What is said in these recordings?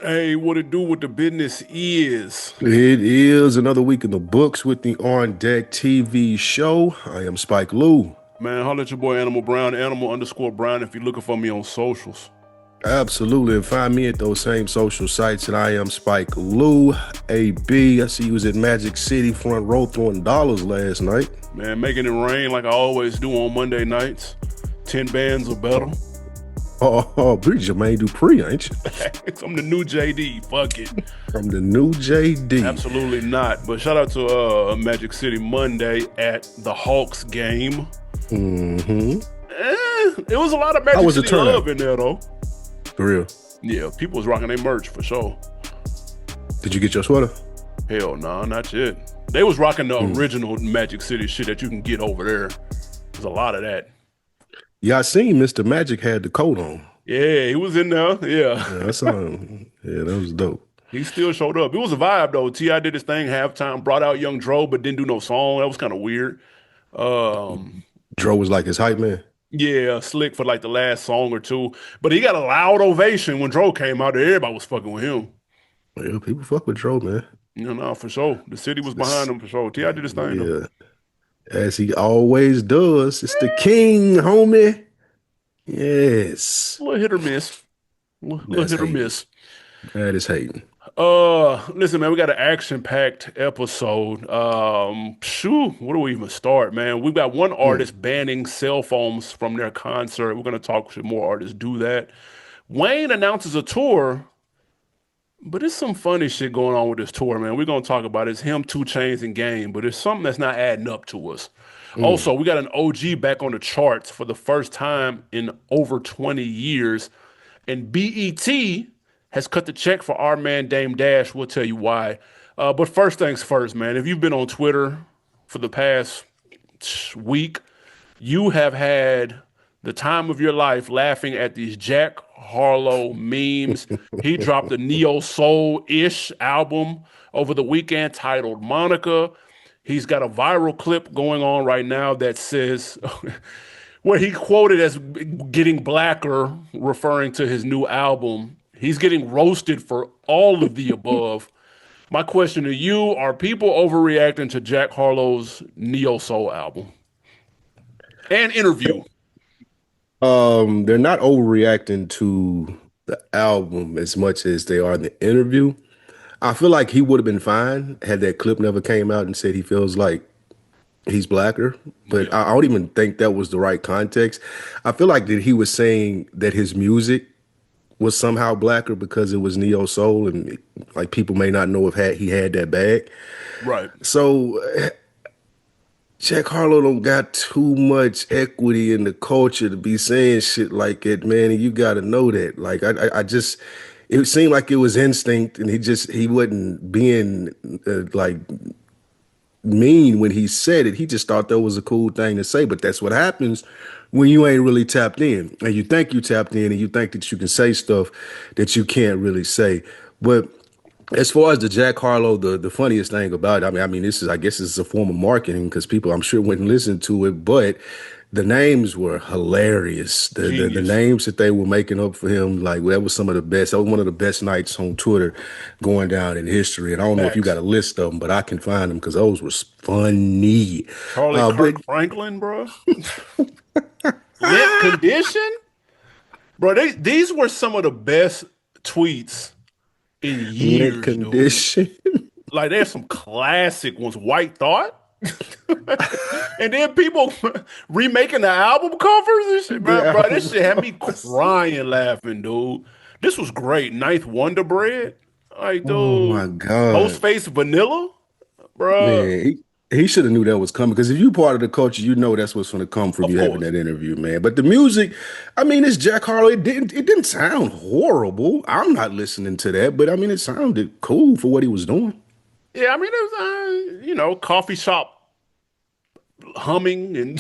Hey, what it do? What the business is? It is another week in the books with the On Deck TV show. I am Spike Lou. Man, holla at your boy Animal Brown, Animal underscore Brown if you're looking for me on socials. Absolutely. And find me at those same social sites. And I am Spike Lou. AB. I see you was at Magic City front row throwing dollars last night. Man, making it rain like I always do on Monday nights. 10 bands or better. Pretty Jermaine Dupri, ain't you? I'm the new JD. Fuck it. From the new JD. Absolutely not. But shout out to Magic City Monday at the Hawks game. Mm-hmm. It was a lot of How Magic was the City turnout? love in there though. For real. Yeah, people was rocking their merch for sure. Did you get your sweater? Hell nah, not yet. They was rocking the Mm. original Magic City shit that you can get over there. There's a lot of that. Yeah, I seen Mr. Magic had the coat on. Yeah, he was in there. Yeah. Yeah, I saw him. Yeah, that was dope. He still showed up. It was a vibe though. T.I. did his thing halftime, brought out Young Dro, but didn't do no song. That was kind of weird. Um, Dro was like his hype man. yeah, slick for like the last song or two. But he got a loud ovation when Dro came out there. Everybody was fucking with him. Yeah, people fuck with Dro, man. You know, for sure. The city was behind It's- him for sure. T.I. did his thing though. yeah, as he always does. It's the king, homie. A Yes. little hit or miss. Little That's hit or hating. miss. That is hating. Listen, man, we got an action-packed episode. Shoo, where do we even start, man? We've got one Hmm. artist banning cell phones from their concert. We're gonna talk should more artists do that. Wayne announces a tour, but there's some funny shit going on with this tour, man. We're gonna talk about it. It's him, Two Chainz, and Game, but there's something that's not adding up to us. Also, Mm. we got an OG back on the charts for the first time in over 20 years. And BET has cut the check for our man Dame Dash. We'll tell you why. But first things first, man. If you've been on Twitter for the past week, you have had the time of your life laughing at these Jack Harlow memes. He dropped a neo soul-ish album over the weekend titled Monica. He's got a viral clip going on right now that says where he quoted as getting blacker, referring to his new album. He's getting roasted for all of the above. My question to you, are people overreacting to Jack Harlow's Neo Soul album and interview? They're not overreacting to the album as much as they are the interview. I feel like he would have been fine had that clip never came out and said he feels like he's blacker, but Yeah, I don't even think that was the right context. I feel like that he was saying that his music was somehow blacker because it was neo soul, and like people may not know if he had that bag. right. So Jack Harlow don't got too much equity in the culture to be saying shit like it, man. And you got to know that. Like I just, it seemed like it was instinct, and he wasn't being like mean when he said it. He just thought that was a cool thing to say. But that's what happens when you ain't really tapped in, and you think you tapped in, and you think that you can say stuff that you can't really say. But as far as the Jack Harlow, the funniest thing about it, I mean, this is, I guess, it's a form of marketing because people, I'm sure, wouldn't listen to it, but the names were hilarious. The Genius. names that they were making up for him, like that was some of the best. That was one of the best nights on Twitter going down in history. And I don't know if you got Facts. a list of them, but I can find them because those was funny. Charlie But Kirk Franklin, bro. Lit condition, bro. These were some of the best tweets in mint years, dude. condition. Like there's some classic ones. White Thought. And then people remaking the album covers and shit, bro. Bro, this shit had me crying laughing, dude. This was great. Ninth Wonder Bread. Like, Oh my dude. God. Ghostface Vanilla, bro. Man, he should have knew that was coming because if you part of the culture, you know that's what's going to come from Of you having course. that interview, man. But the music, I mean, it's Jack Harlow. It didn't sound horrible. I'm not listening to that, but I mean, it sounded cool for what he was doing. Yeah, I mean, it was, coffee shop humming and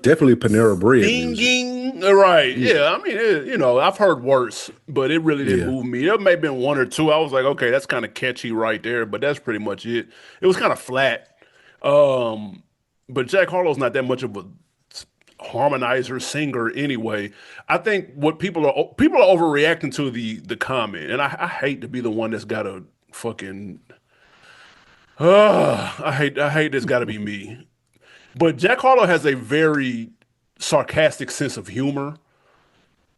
Definitely Panera Bread music. singing. Right. Yeah, Yeah, I mean, I've heard worse, but it really didn't yeah. move me. There may have been one or two. I was like, okay, that's kind of catchy right there, but that's pretty much it. It was kind of flat. Um, but Jack Harlow's not that much of a harmonizer, singer anyway. I think what people are overreacting to the comment, and I hate to be the one that's got to fucking. I hate this got to be me. But Jack Harlow has a very sarcastic sense of humor,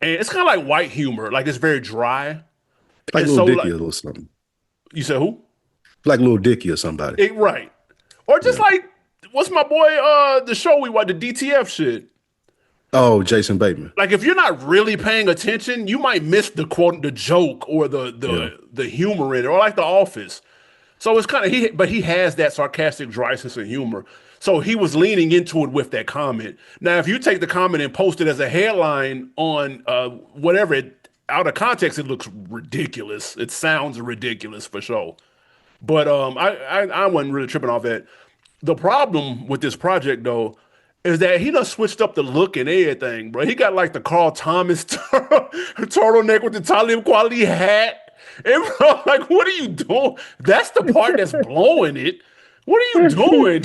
and it's kind of like white humor, like it's very dry. Like And Little so, Dicky like or little something. you said, who? Like Little Dicky or somebody. Right, or just Yeah. like what's my boy? The show we watched, the DTF shit. Oh, Jason Bateman. Like if you're not really paying attention, you might miss the quote, the joke, or the Yeah. the humor in it, or like The Office. So it's kind of but he has that sarcastic dry sense of humor. So he was leaning into it with that comment. Now, if you take the comment and post it as a headline on whatever it out of context, it looks ridiculous. It sounds ridiculous for sure. But I wasn't really tripping off that. The problem with this project though is that he done switched up the look and everything, bro. He got like the Carl Thomas turtleneck with the Talib quality hat. And bro, like, what are you doing? That's the part that's blowing it. What are you doing?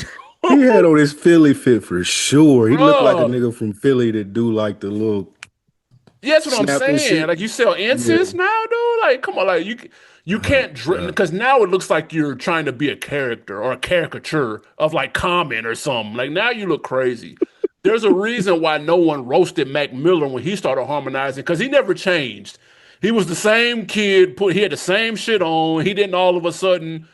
He had on his Philly fit for sure. He looked like a Bro, nigga from Philly that do like the little yeah, that's what I'm snapping saying. shit. Like you sell Yeah. incense now, dude. Like, come on, like you Oh can't God. because now it looks like you're trying to be a character or a caricature of like Common or something. Like now you look crazy. There's a reason why no one roasted Mac Miller when he started harmonizing because he never changed. He was the same kid. He had the same shit on. He didn't all of a sudden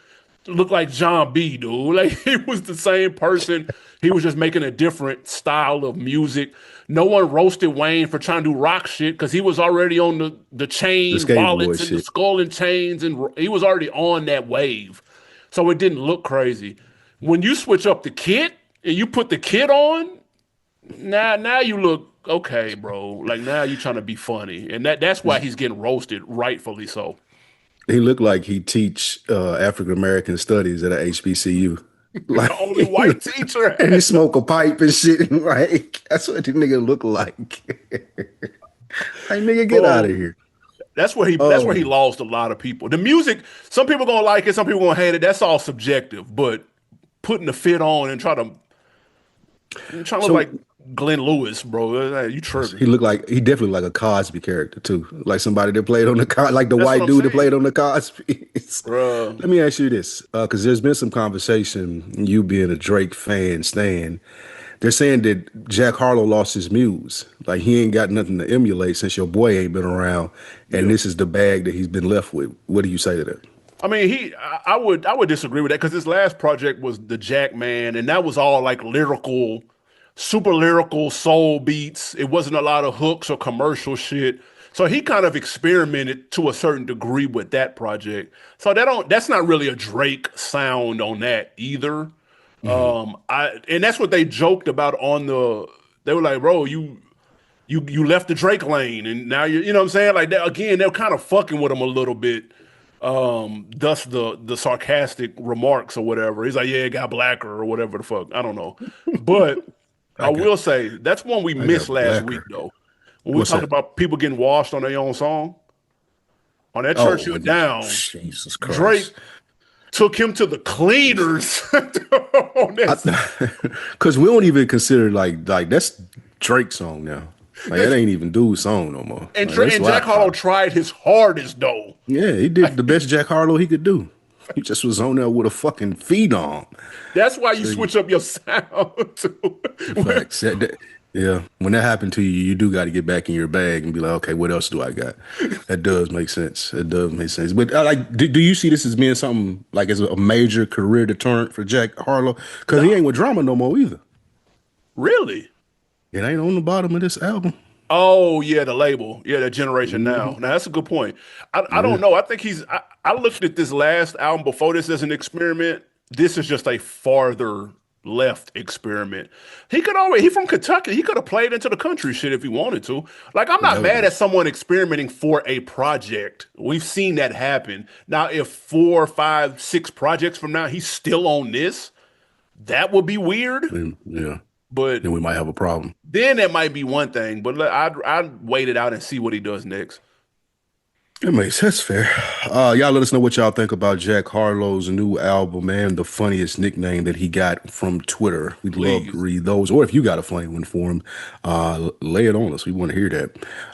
look like John B. Dude. Like he was the same person. He was just making a different style of music. No one roasted Wayne for trying to do rock shit because he was already on the The chain skateboard wallets and the shit. skull and chains, and he was already on that wave. So it didn't look crazy. When you switch up the kit and you put the kit on, now you look okay, bro. Like now you trying to be funny, and that's why he's getting roasted, rightfully so. He looked like he teach African American studies at a HBCU. The Like only white teacher. and he smoke a pipe and shit. Like that's what the nigga look like. Like nigga, get out of Bro, here. that's where he Oh, lost a lot of people. The music, some people gonna like it, some people gonna hate it. That's all subjective. But putting the fit on and trying to look like so Glenn Lewis, bro, you tripping. he looked like he definitely like a Cosby character too, like somebody that played on the like the That's what white I'm dude that saying, played on the Cosby's. bro. Let me ask you this, because there's been some conversation. You being a Drake fan, Stan, they're saying that Jack Harlow lost his muse. Like he ain't got nothing to emulate since your boy ain't been around, and Yeah. this is the bag that he's been left with. What do you say to that? I mean, I would disagree with that because his last project was the Jack Man, and that was all like lyrical, super lyrical soul beats. It wasn't a lot of hooks or commercial shit. So he kind of experimented to a certain degree with that project. So that's not really a Drake sound on that either. Mhm. And that's what they joked about on they were like, bro, you left the Drake lane and now you know what I'm saying? Like that again, they're kind of fucking with him a little bit. Thus the sarcastic remarks or whatever. He's like, yeah, it got blacker or whatever the fuck. I don't know. But I I got will say that's one we I got missed last week blacker. though. When we What's talked that? about people getting washed on their own song. On that Church Oh, Hill Down, Jesus Drake Christ. took him to the cleaners on this. Because we don't even consider like that's Drake's song now. Like that ain't even dude's song no more. And, Like that's and Jack Harlow laptop. tried his hardest though. Yeah, he did the best Jack Harlow he could do. He just was on there with a fucking feed on. That's why you So switch up your sound too. facts. Yeah, when that happened to you, you do got to get back in your bag and be like, okay, what else do I got? That does make sense. It does make sense. But like, do you see this as being something like as a major career deterrent for Jack Harlow? Because he No, ain't with drama no more either. really? It ain't on the bottom of this album. Oh yeah, the label. Yeah, the generation now. Mhm. Now that's a good point. I Yeah. don't know. I think I looked at this last album before this as an experiment. This is just a farther left experiment. He from Kentucky. He could have played into the country shit if he wanted to. Like I'm not That was mad at someone experimenting for a project. We've seen that happen. Now, if 4, 5, 6 projects from now he's still on this, that would be weird. yeah. But Then we might have a problem. then that might be one thing. But I'd wait it out and see what he does next. That's fair. Y'all let us know what y'all think about Jack Harlow's new album, man. The funniest nickname that he got from Twitter. We'd love to Please. read those. Or if you got a funny one for him, lay it on us. We want to hear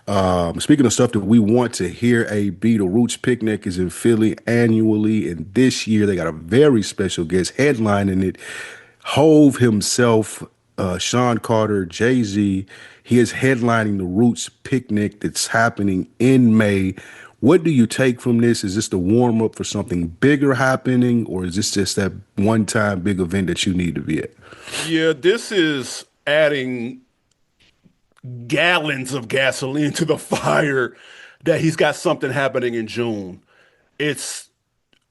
that. Speaking of stuff that we want to hear, AB, the Roots Picnic is in Philly annually, and this year they got a very special guest headlining it. Hove himself, Sean Carter, Jay-Z. He is headlining the Roots Picnic that's happening in May. What do you take from this? Is this the warm up for something bigger happening, or is this just that one time big event that you need to be at? Yeah, this is adding gallons of gasoline to the fire that he's got something happening in June. It's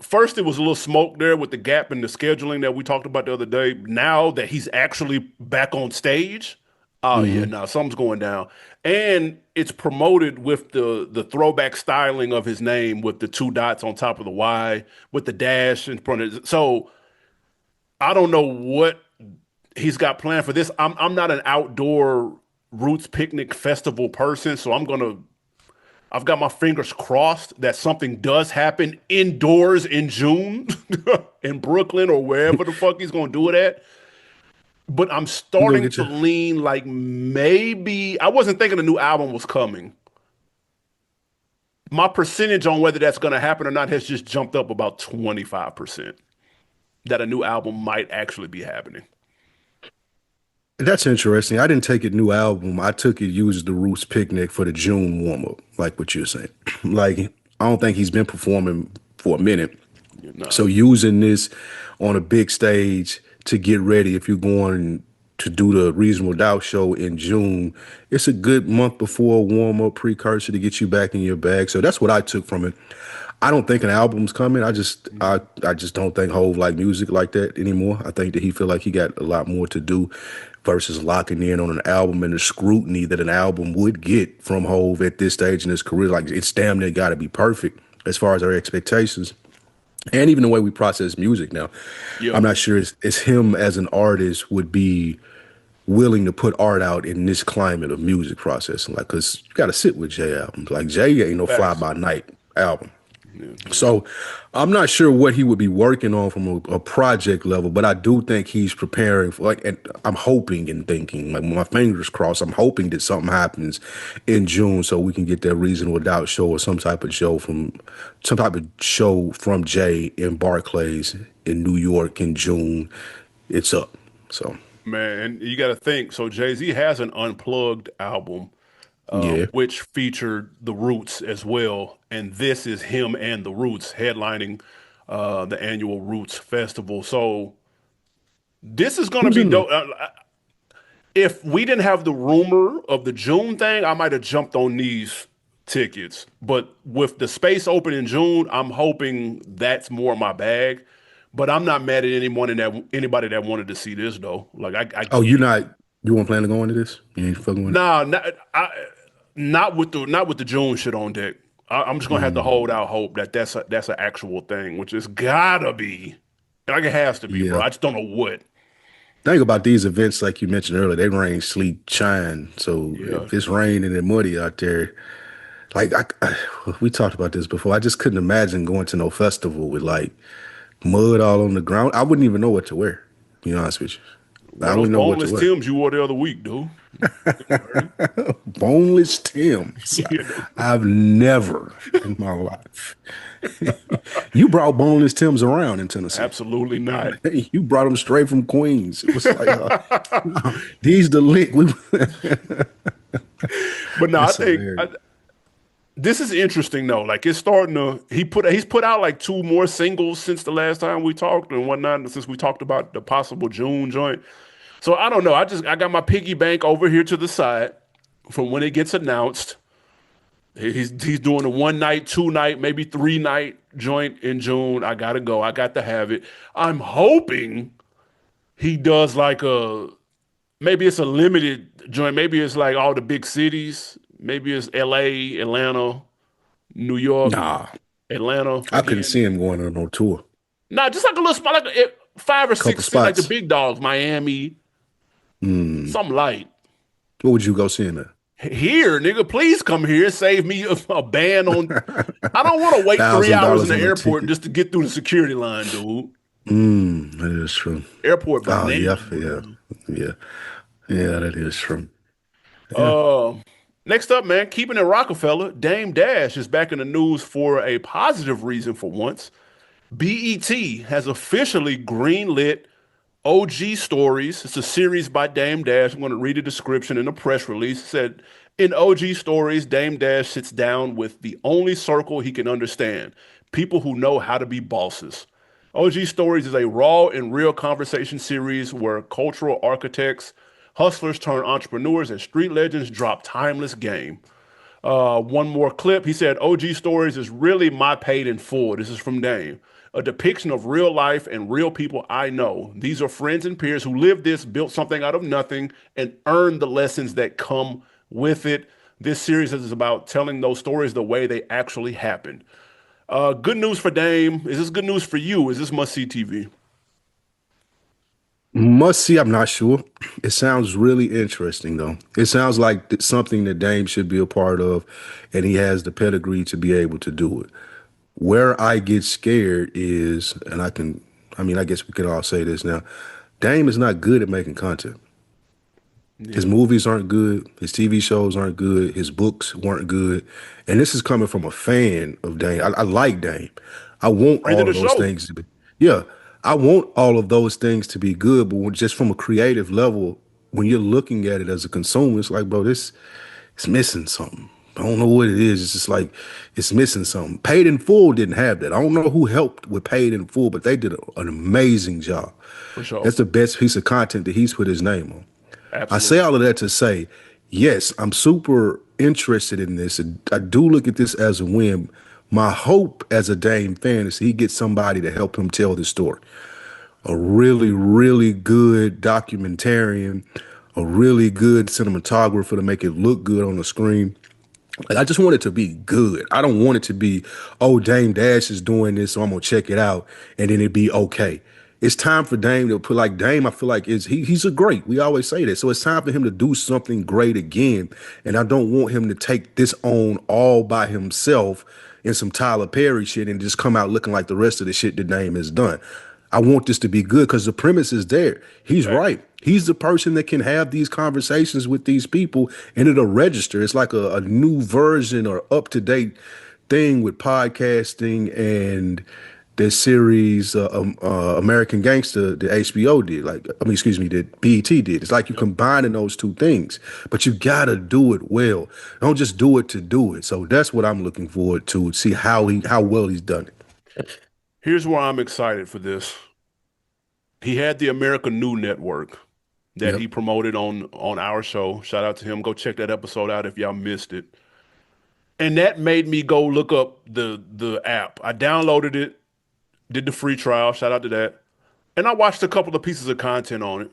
first it was a little smoke there with the gap in the scheduling that we talked about the other day. Now that he's actually back on stage, oh yeah, Hmm. no, something's going down. And it's promoted with the throwback styling of his name with the two dots on top of the Y with the dash in front of it. So I don't know what he's got planned for this. I'm not an outdoor roots picnic festival person, so I've got my fingers crossed that something does happen indoors in June in Brooklyn or wherever the fuck he's gonna do it at. But I'm We gonna starting get to you. lean like maybe I wasn't thinking a new album was coming. My percentage on whether that's gonna happen or not has just jumped up about 25% that a new album might actually be happening. That's interesting. I didn't take a new album. I took it used the Roots Picnic for the June warm up, like what you're saying. Like I don't think he's been performing for a minute. You know. So using this on a big stage to get ready, if you're going to do the Reasonable Doubt show in June, it's a good month before a warm up precursor to get you back in your bag. So that's what I took from it. I don't think an album's coming. I just don't think Hove like music like that anymore. I think that he feel like he got a lot more to do versus locking in on an album and the scrutiny that an album would get from Hove at this stage in his career. Like it's damn near got to be perfect as far as our expectations and even the way we process music now. Yeah. I'm not sure it's him as an artist would be willing to put art out in this climate of music processing. Like, cause you got to sit with Jay albums. Like Jay ain't no fly Facts. by night album. Yeah, yeah. So I'm not sure what he would be working on from a project level, but I do think he's preparing for like, and I'm hoping and thinking, like my fingers crossed, I'm hoping that something happens in June so we can get that Reasonable Doubt show or some type of show from Jay in Barclays in New York in June. It's up. So Man, and you got to think. So Jay-Z has an unplugged album, yeah. which featured the Roots as well, and this is him and the Roots headlining the annual Roots Festival. So this is gonna Who's be in the dope. If we didn't have the rumor of the June thing, I might have jumped on these tickets. But with the space open in June, I'm hoping that's more my bag. But I'm not mad at anyone in that anybody that wanted to see this though. Like I Oh, get it. you won't plan to go into this? You ain't fucking with it? Nah, not with the June shit on deck. I'm just gonna have to hold Mm, out hope that that's an actual thing, which is gotta be. Like it has to be, bro. yeah. I just don't know what. Think about these events like you mentioned earlier. They rain, sleet, shine. So Yeah, if it's raining and muddy out there, like we talked about this before. I just couldn't imagine going to no festival with like mud all on the ground. I wouldn't even know what to wear. To be honest with you, one I of those wouldn't know what to boneless wear. Tims you wore the other week, dude. Boneless Tims. You know, I've never in my life. You brought boneless Tims around in Tennessee. absolutely not. You brought them straight from Queens. It was like these the lick. We, But no, I that's think hilarious. this is interesting though. Like it's starting to he's put out like two more singles since the last time we talked and whatnot. Since we talked about the possible June joint. So I don't know. I got my piggy bank over here to the side for when it gets announced. He's doing a one night, two night, maybe three night joint in June. I gotta go. I got to have it. I'm hoping he does like a maybe it's a limited joint. Maybe it's like all the big cities. Maybe it's L.A., Atlanta, New York, Nah, Atlanta I couldn't again. see him going on no tour. Nah, just like a little spot, like five or Couple six, like the spots. big dogs, Miami, Mm. something light. What would you go see him at? Here, nigga, please come here and save me a ban on. I don't want to wait 3 hours in $1,000 the on a airport ticket. just to get through the security line, dude. That is true. Airport Oh yeah, bananas, yeah, bro. yeah, yeah. That is true. Yeah. Uh, Next up, man, keeping it Rockefeller, Dame Dash is back in the news for a positive reason for once. BET has officially greenlit OG Stories. It's a series by Dame Dash. I'm going to read a description in the press release. It said, in OG Stories, Dame Dash sits down with the only circle he can understand, people who know how to be bosses. OG Stories is a raw and real conversation series where cultural architects, hustlers turn entrepreneurs, and street legends drop timeless game. One more clip. He said, OG Stories is really my paid in full. This is from Dame. A depiction of real life and real people I know. These are friends and peers who lived this, built something out of nothing, and earned the lessons that come with it. This series is about telling those stories the way they actually happened. Good news for Dame. Is this good news for you? Is this must see TV? Must see. I'm not sure. It sounds really interesting though. It sounds like something that Dame should be a part of, and he has the pedigree to be able to do it. Where I get scared is, and I mean, I guess we can all say this now. Dame is not good at making content. His Yeah. movies aren't good. His TV shows aren't good. His books weren't good. And this is coming from a fan of Dame. I like Dame. I want Friend of all the of those show. things to be, yeah, I want all of those things to be good. But just from a creative level, when you're looking at it as a consumer, it's like, bro, this it's missing something. I don't know what it is. It's just like it's missing something. Paid in Full didn't have that. I don't know who helped with Paid in Full, but they did an amazing job. For sure. That's the best piece of content that he's put his name on. I say Absolutely. all of that to say, yes, I'm super interested in this. And I do look at this as a win. My hope as a Dame fan is he gets somebody to help him tell the story. A really, really good documentarian, a really good cinematographer to make it look good on the screen. Like, I just want it to be good. I don't want it to be, oh, Dame Dash is doing this, so I'm gonna check it out, and then it be okay. It's time for Dame to put like Dame. I feel like he's a great. We always say that. So it's time for him to do something great again. And I don't want him to take this on all by himself in some Tyler Perry shit and just come out looking like the rest of the shit that Dame has done. I want this to be good because the premise is there. He's Facts. right. He's the person that can have these conversations with these people and it'll register. It's like a new version or up to date thing with podcasting and this series, American Gangster, that HBO did. Like, I mean, excuse me, that BET did. It's like you Yep. combining those two things, but you gotta do it well. Don't just do it to do it. So that's what I'm looking forward to. See how well he's done it. Here's why I'm excited for this. He had the American New Network that Yep. he promoted on our show. Shout out to him. Go check that episode out if y'all missed it. And that made me go look up the app. I downloaded it, did the free trial. Shout out to that. And I watched a couple of pieces of content on it.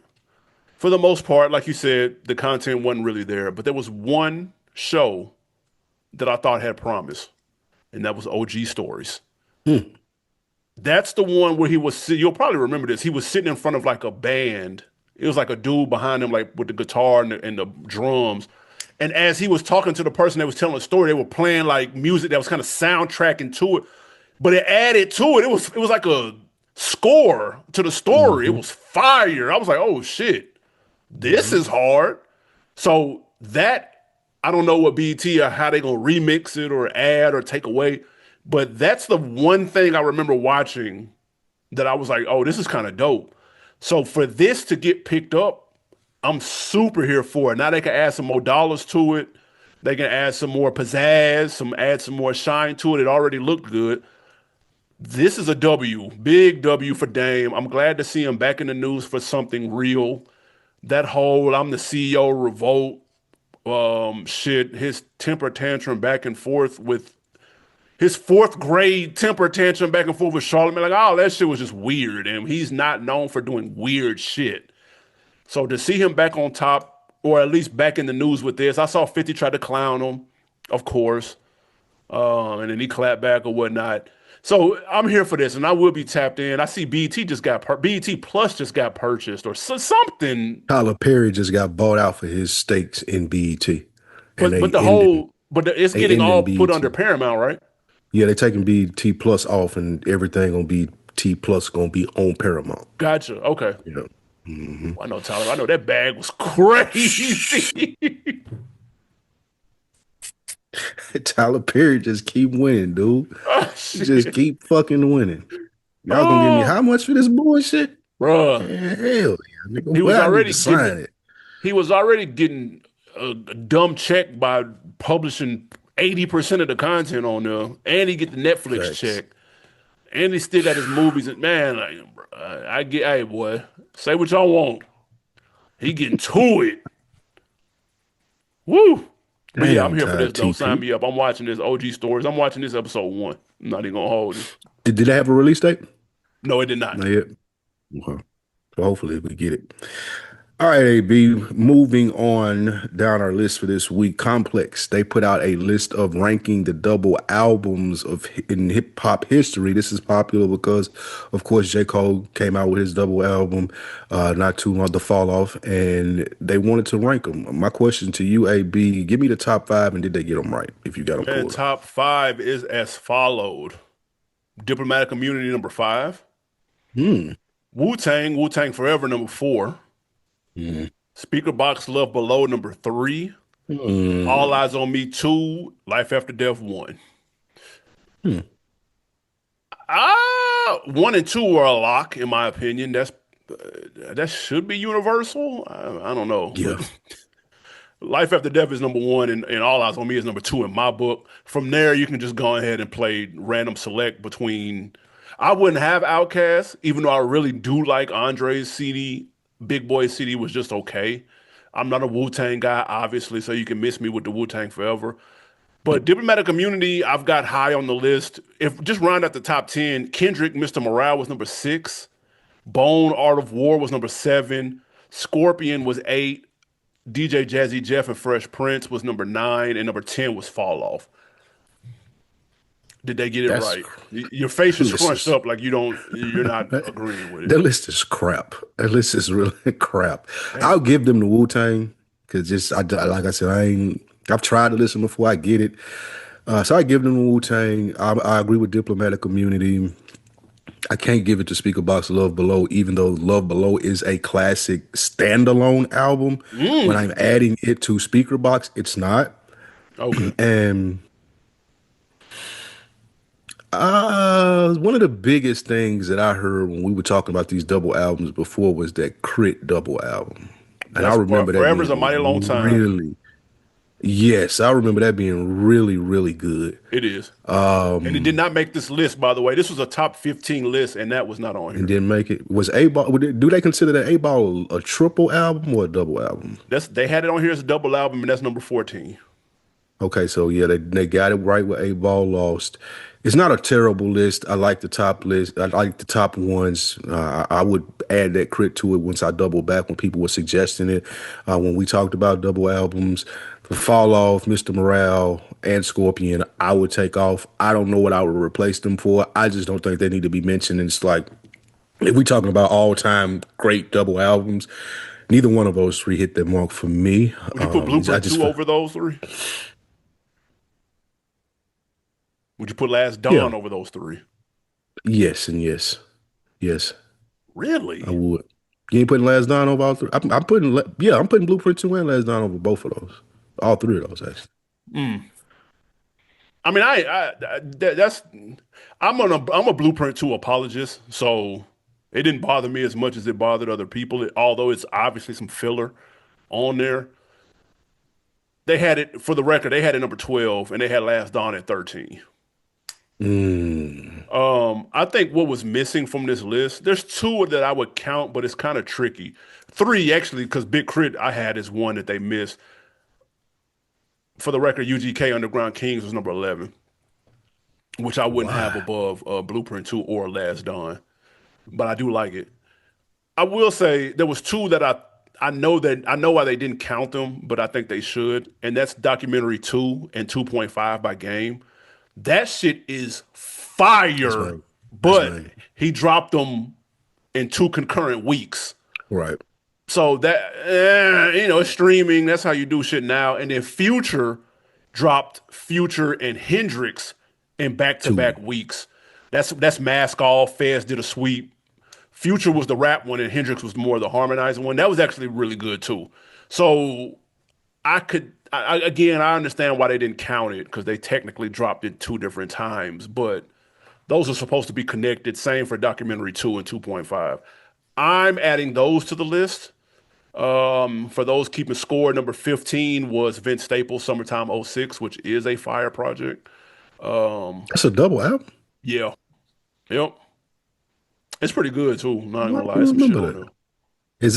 For the most part, like you said, the content wasn't really there, but there was one show that I thought had promise, and that was OG Stories. Hmm. That's the one where he was. You'll probably remember this. He was sitting in front of like a band. It was like a dude behind him, like with the guitar and the drums. And as he was talking to the person that was telling the story, they were playing like music that was kind of soundtracking to it, but it added to it. It was like a score to the story. It Hmm. was fire. I was like, oh shit, this Hmm. is hard. So that I don't know what BT or how they gonna remix it or add or take away, but that's the one thing I remember watching that I was like, oh, this is kind of dope. So for this to get picked up, I'm super here for it. Now they can add some more dollars to it. They can add some more pizzazz, add some more shine to it. It already looked good. This is a W, big W for Dame. I'm glad to see him back in the news for something real. That whole I'm the CEO revolt, shit, his temper tantrum back and forth with his fourth grade temper tantrum back and forth with Charlamagne, like, oh, that shit was just weird. And he's not known for doing weird shit. So to see him back on top, or at least back in the news with this, I saw 50 try to clown him, of course, and then he clapped back or whatnot. So I'm here for this, and I will be tapped in. I see BET Plus just got purchased, or something. Tyler Perry just got bought out for his stakes in BET. and But they the ending whole it's they getting ending all put under BET. Paramount, right? Yeah, they taking BT Plus off, and everything gonna be T Plus gonna be on Paramount. Gotcha. Okay. Yeah. Hmm. I know Tyler. I know that bag was crazy. Tyler Perry just keep winning, dude. Oh He just shit. keep fucking winning. Y'all gonna give me Oh, how much for this bullshit? bruh. Man, hell yeah, nigga. He Well, was I need already to getting sign it. it. He was already getting a dumb check by publishing 80% of the content on there, and he get the Netflix Facts. check, and he still got his movies. And man, like, I get, hey boy, say what y'all want. He getting to it. Woo! But yeah, I'm Damn, here for Ty this though. Sign TP. me up. I'm watching this OG stories. I'm watching this episode one. I'm not even gonna hold you. Did they have a release date? No, it did not. Not yet. Okay. So hopefully we get it. All right, AB, moving on down our list for this week. Complex, they put out a list of ranking the double albums in hip hop history. This is popular because, of course, J. Cole came out with his double album not too long, The Fall Off, and they wanted to rank them. My question to you, AB, give me the top five, and did they get them right, if you got them Man, pulled up? top five is as followed. Diplomatic Immunity number five. Hmm. Wu Tang Forever number four. Hmm. Speaker Box Love Below number three. All Hmm. Eyes on Me two. Life After Death one. Hmm. One and two are a lock in my opinion. That should be universal. I don't know, but Yeah. Life After Death is number one, and All Eyes on Me is number two in my book. From there, you can just go ahead and play random select between. I wouldn't have Outkast, even though I really do like Andre's CD. Big Boy CD was just okay. I'm not a Wu Tang guy, obviously, so you can miss me with the Wu Tang forever. But Diplomatic Immunity, I've got high on the list. If just round out the top 10, Kendrick, Mr. Morale was number six. Bone, Art of War was number seven. Scorpion was eight. DJ Jazzy Jeff and Fresh Prince was number nine, and number 10 was Fall Off. Did they get it That's right? Your face is this scrunched is up like you're not agreeing with it. that list is crap. That list is really crap. I'll Damn. give them the Wu Tang because like I said, I've tried to listen before. I get it. So I give them the Wu Tang. I agree with Diplomatic Community. I can't give it to Speaker Box Love Below, even though Love Below is a classic standalone album. When Mm. I'm adding it to Speaker Box, it's not. Okay. And one of the biggest things that I heard when we were talking about these double albums before was that Crit double album. And I That's remember that forever's being a mighty long time. really, yes, I remember that being really, really good. It is. And it did not make this list, by the way. This was a top 15 list, and that was not on And here. didn't make it. Was A Ball, do they consider that A Ball a triple album or a double album? They had it on here as a double album, and that's number 14. Okay, so yeah, they got it right with A Ball Lost. It's not a terrible list. I like the top list. I like the top ones. I would add that crit to it once I double back when people were suggesting it. When we talked about double albums, the Fall Off, Mr. Morale, and Scorpion, I would take off. I don't know what I would replace them for. I just don't think they need to be mentioned. And it's like if we talking about all time great double albums, neither one of those three hit that mark for me. Would you put I Blueprint just 2 over those three? Would you put Last yeah, Dawn over those three? yes, and yes, yes. I Really? would. You ain't putting Last Don over all three. I'm putting, yeah, I'm putting Blueprint 2 and Last Don over both of those. All three of those, actually. Mm. I mean, that's I'm a Blueprint 2 apologist, so it didn't bother me as much as it bothered other people. Although it's obviously some filler on there. They had it for the record. They had it number 12, and they had Last Dawn at 13. Mm, I think what was missing from this list, there's two that I would count, but it's kind of tricky. Three actually, because Big Crit I had is one that they missed. For the record, UGK Underground Kings was number 11, which I wouldn't have why? above Blueprint 2 or Last Dawn, but I do like it. I will say there was two that I know why they didn't count them, but I think they should, and that's Documentary 2 and 2.5 by Game. That shit is That's fire, right. That's but right. he dropped them in two concurrent weeks. Right. So that it's streaming. That's how you do shit now. And then Future dropped Future and Hendrix in back to Two. back weeks. That's Mask Off. Fez did a sweep. Future was the rap one, and Hendrix was more the harmonizing one. That was actually really good too. So again, I understand why they didn't count it because they technically dropped it two different times, but those are supposed to be connected. Same for documentary 2 and 2.5. I'm adding those to the list. For those keeping score, number 15 was Vince Staples' Summertime '06, which is a fire project. Um, That's a double album. yeah, yep. It's pretty good too. Not Why gonna do lie, I there's some shit remember on that? there. Is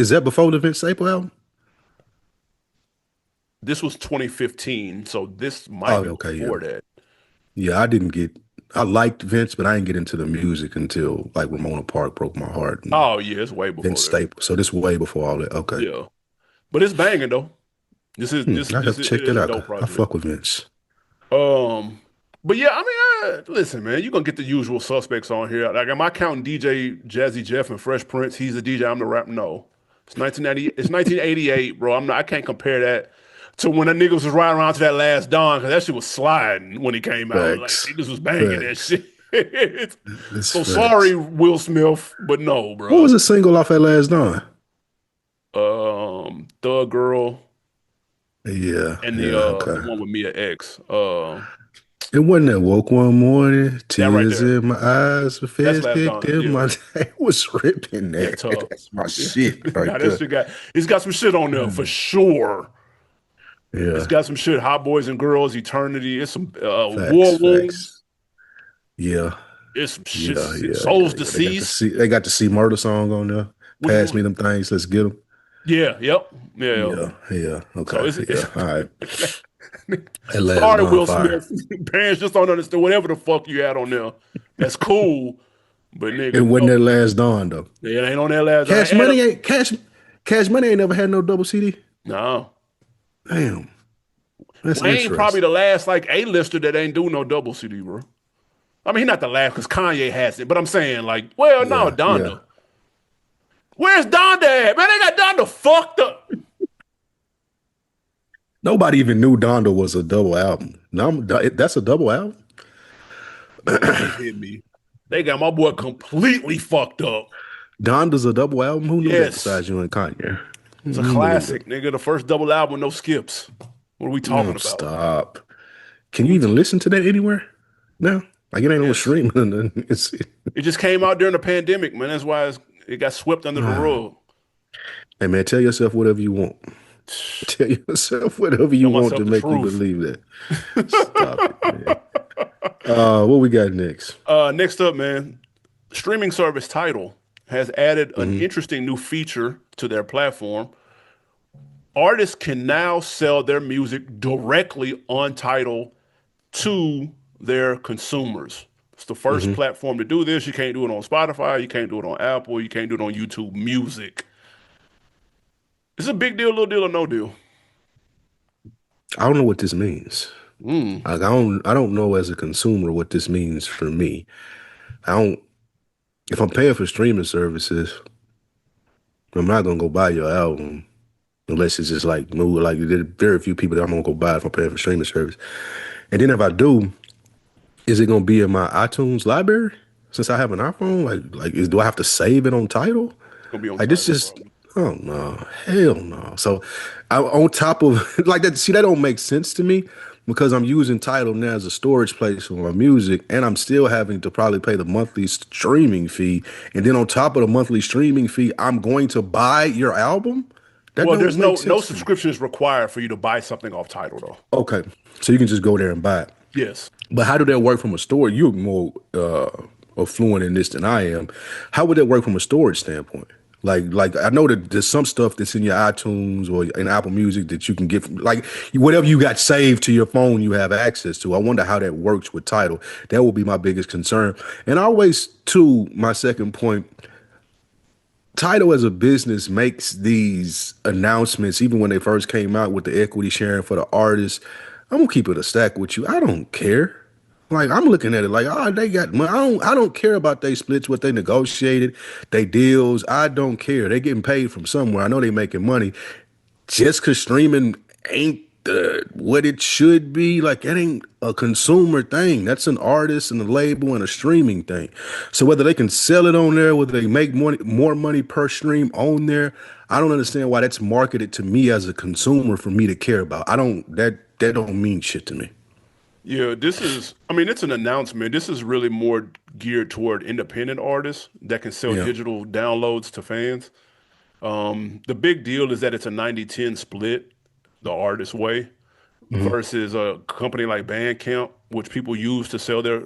that before the Vince Staple album? This was 2015, so this might Oh, have been okay, yeah. before that. Yeah, I didn't get I liked Vince, but I didn't get into the music until like Ramona Park broke my heart and Oh yeah, it's way Vince before that. Staples. So this way before all that. Okay. Yeah, but it's banging though. This is this I have this to is, check it is that a out. dope I project. fuck with Vince. Um, but yeah, I mean, listen, man, you're gonna get the usual suspects on here. Like, am I counting DJ Jazzy Jeff and Fresh Prince? He's the DJ, I'm the rap. No, it's 1990. It's 1988, bro. I can't compare that to when the niggas was riding around to that last dawn because that shit was sliding when he came out. Like Facts. niggas was banging that Facts. shit. It's So sorry, facts. Will Smith, but no, What bro. was a single off that last Dawn? Thug Girl Yeah, and yeah, the okay. one with Mia X. It wasn't that woke one morning, That right tears there. in my eyes, the That's feds Last kicked Dawn. in Yeah. my day. Was ripping Yeah, that. tough. That's my shit Now right that there. shit got it's got some shit on there for sure. It's Yeah, got some shit. Hot Boys and Girls, Eternity. It's some facts, War Wounds. facts. Yeah, It's some shit. yeah, yeah, Souls yeah, yeah. Deceased. They got the C Murder song on there. Which Pass one? me them things, let's get them. Yeah. Yep. Yeah. Yeah. Yeah, yeah, So okay, it's yeah. All right. That last sorry, Dawn Will fire. Smith. Parents just don't understand whatever the fuck you had on there. That's cool, but It nigga, wasn't no, that last Dawn though. it ain't on that last. Cash And Money ain't Cash Money ain't never had no double CD. no, Damn, that's Wayne probably interesting. the last like A-lister that ain't do no double CD, bro. I mean, he's not the last because Kanye has it, but I'm saying like, well, no, Yeah, yeah. Donda. Where's Donda at? Man, they got Donda fucked up. Nobody even knew Donda was a double album. Now that's a double album. It hit me. They got my boy completely fucked up. Donda's a double album. Who knew that Yes. besides you and Kanye? It's a Who knew that? classic, nigga. The first double album with no skips. What are we talking No, about? stop. Can What are you we even talking? listen to that anywhere? No, like it ain't on Yes. streaming. or nothing. It just came out during the pandemic, man. That's why it got swept under the rug. Hey man, tell yourself whatever you want. Tell yourself whatever you Tell want myself to the make you truth. believe that. Stop it, man. What we got next? Next up, man, streaming service Tidal has added an Hmm. interesting new feature to their platform. Artists can now sell their music directly on Tidal to their consumers. It's the first Hmm. platform to do this. You can't do it on Spotify. You can't do it on Apple. You can't do it on YouTube Music. It's a big deal, little deal, or no deal. I don't know what this means. Mm, Like I don't know as a consumer what this means for me. I don't if I'm paying for streaming services, I'm not gonna go buy your album unless it's just like no, like there are very few people that I'm gonna go buy if I'm paying for streaming service. And then if I do, is it gonna be in my iTunes library since I have an iPhone? Do I have to save it on Tidal? it's gonna be on Like this Tidal, just probably. oh no, hell no. So on top of like that, see that don't make sense to me because I'm using Tidal now as a storage place for my music, and I'm still having to probably pay the monthly streaming fee, and then on top of the monthly streaming fee, I'm going to buy your album. That Well, don't there's make no sense to me. subscription is required for you to buy something off Tidal, though. Okay, so you can just go there and buy it. Yes. But how do that work from a storage? You're more affluent in this than I am. How would that work from a storage standpoint? Like I know that there's some stuff that's in your iTunes or in Apple Music that you can get from, like whatever you got saved to your phone, you have access to. I wonder how that works with Tidal. That would be my biggest concern. And always, too, my second point. Tidal as a business makes these announcements, even when they first came out with the equity sharing for the artists. I'm gonna keep it a stack with you. I don't care. Like I'm looking at it like, oh, they got money. I don't care about they splits, what they negotiated, they deals. I don't care. They getting paid from somewhere. I know they making money. Just cause streaming ain't what it should be, like that ain't a consumer thing. That's an artist and a label and a streaming thing. So whether they can sell it on there, whether they make more money per stream on there, I don't understand why that's marketed to me as a consumer for me to care about. I don't that don't mean shit to me. Yeah, this is, I mean, it's an announcement. This is really more geared toward independent artists that can sell Yeah. digital downloads to fans. The big deal is that it's a 90-10 split the artist way Mhm. versus a company like Bandcamp, which people use to sell their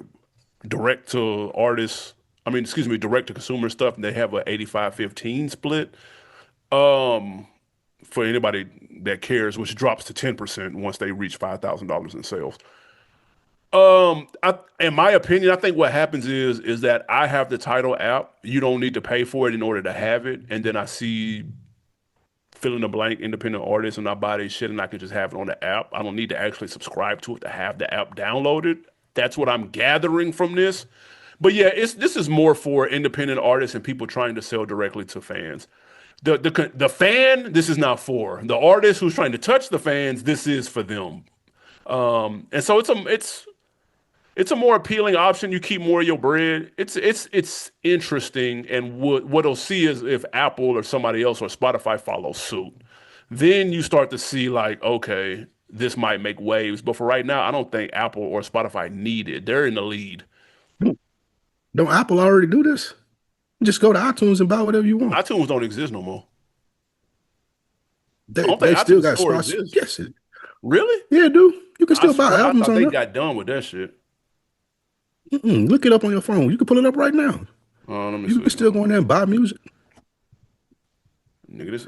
direct to artists. I mean, excuse me, direct to consumer stuff. And they have a 85-15 split. Um, for anybody that cares, which drops to 10% once they reach $5,000 in sales. In my opinion, I think what happens is that I have the title app. You don't need to pay for it in order to have it, and then I see fill in the blank independent artists, and I buy their shit, and I can just have it on the app. I don't need to actually subscribe to it to have the app downloaded. That's what I'm gathering from this. But yeah, this is more for independent artists and people trying to sell directly to fans. The fan, this is not for the artist who's trying to touch the fans. This is for them. And so it's a more appealing option. You keep more of your bread. It's interesting, and what you'll see is if Apple or somebody else or Spotify follows suit, then you start to see like, okay, this might make waves. But for right now, I don't think Apple or Spotify need it. They're in the lead. Don't Apple already do this? Just go to iTunes and buy whatever you want. iTunes don't exist no more. I They don't think they still iTunes got Store spots. exists. Yes, Really? yeah, dude. You can still buy I albums thought on they there. got done with that shit. Look it up on your phone. You can pull it up right now. Let me You see. can still go in there and buy music. Nigga, this.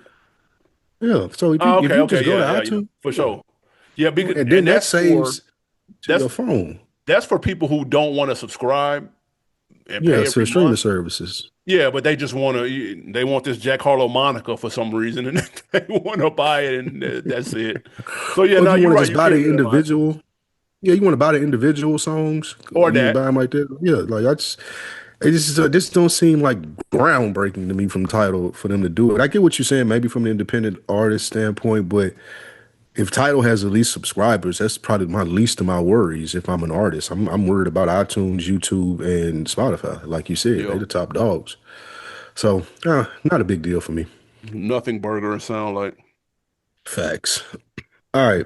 Yeah. So if you Oh, if okay, you okay, just go to yeah, iTunes, for yeah, sure. Yeah, because and then and that saves to that's your phone. that's for people who don't want to subscribe and pay Yeah, every so streaming month. services. Yeah, but they just want to. They want this Jack Harlow moniker for some reason, and they want to buy it, and that's it. So yeah, Or if no, you you're want to right. just You buy can the get it on iTunes individual, yeah, you want to buy the individual songs. or You can that. buy them like that. Yeah, like this don't seem like groundbreaking to me from title for them to do it. I get what you're saying, maybe from the independent artist standpoint, but if Tidal has the least subscribers, that's probably my least of my worries. If I'm an artist, I'm worried about iTunes, YouTube, and Spotify. Like you said, they Yeah, the top dogs. So, not a big deal for me. nothing burger and sound like. Facts. All right.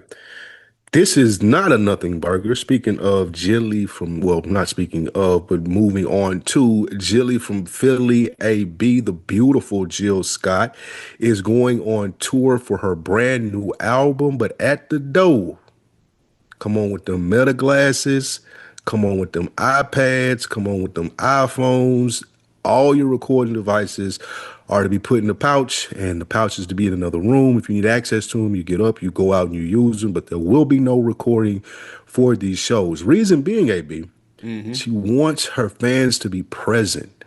This is not a nothing burger. Speaking of Jilly from, well, not speaking of, but moving on to Jilly from Philly, AB, the beautiful Jill Scott, is going on tour for her brand new album. But at the door, come on with them meta glasses. Come on with them iPads. Come on with them iPhones. All your recording devices are to be put in the pouch, and the pouch is to be in another room. If you need access to them, you get up, you go out, and you use them. But there will be no recording for these shows. Reason being, AB, Hmm. she wants her fans to be present.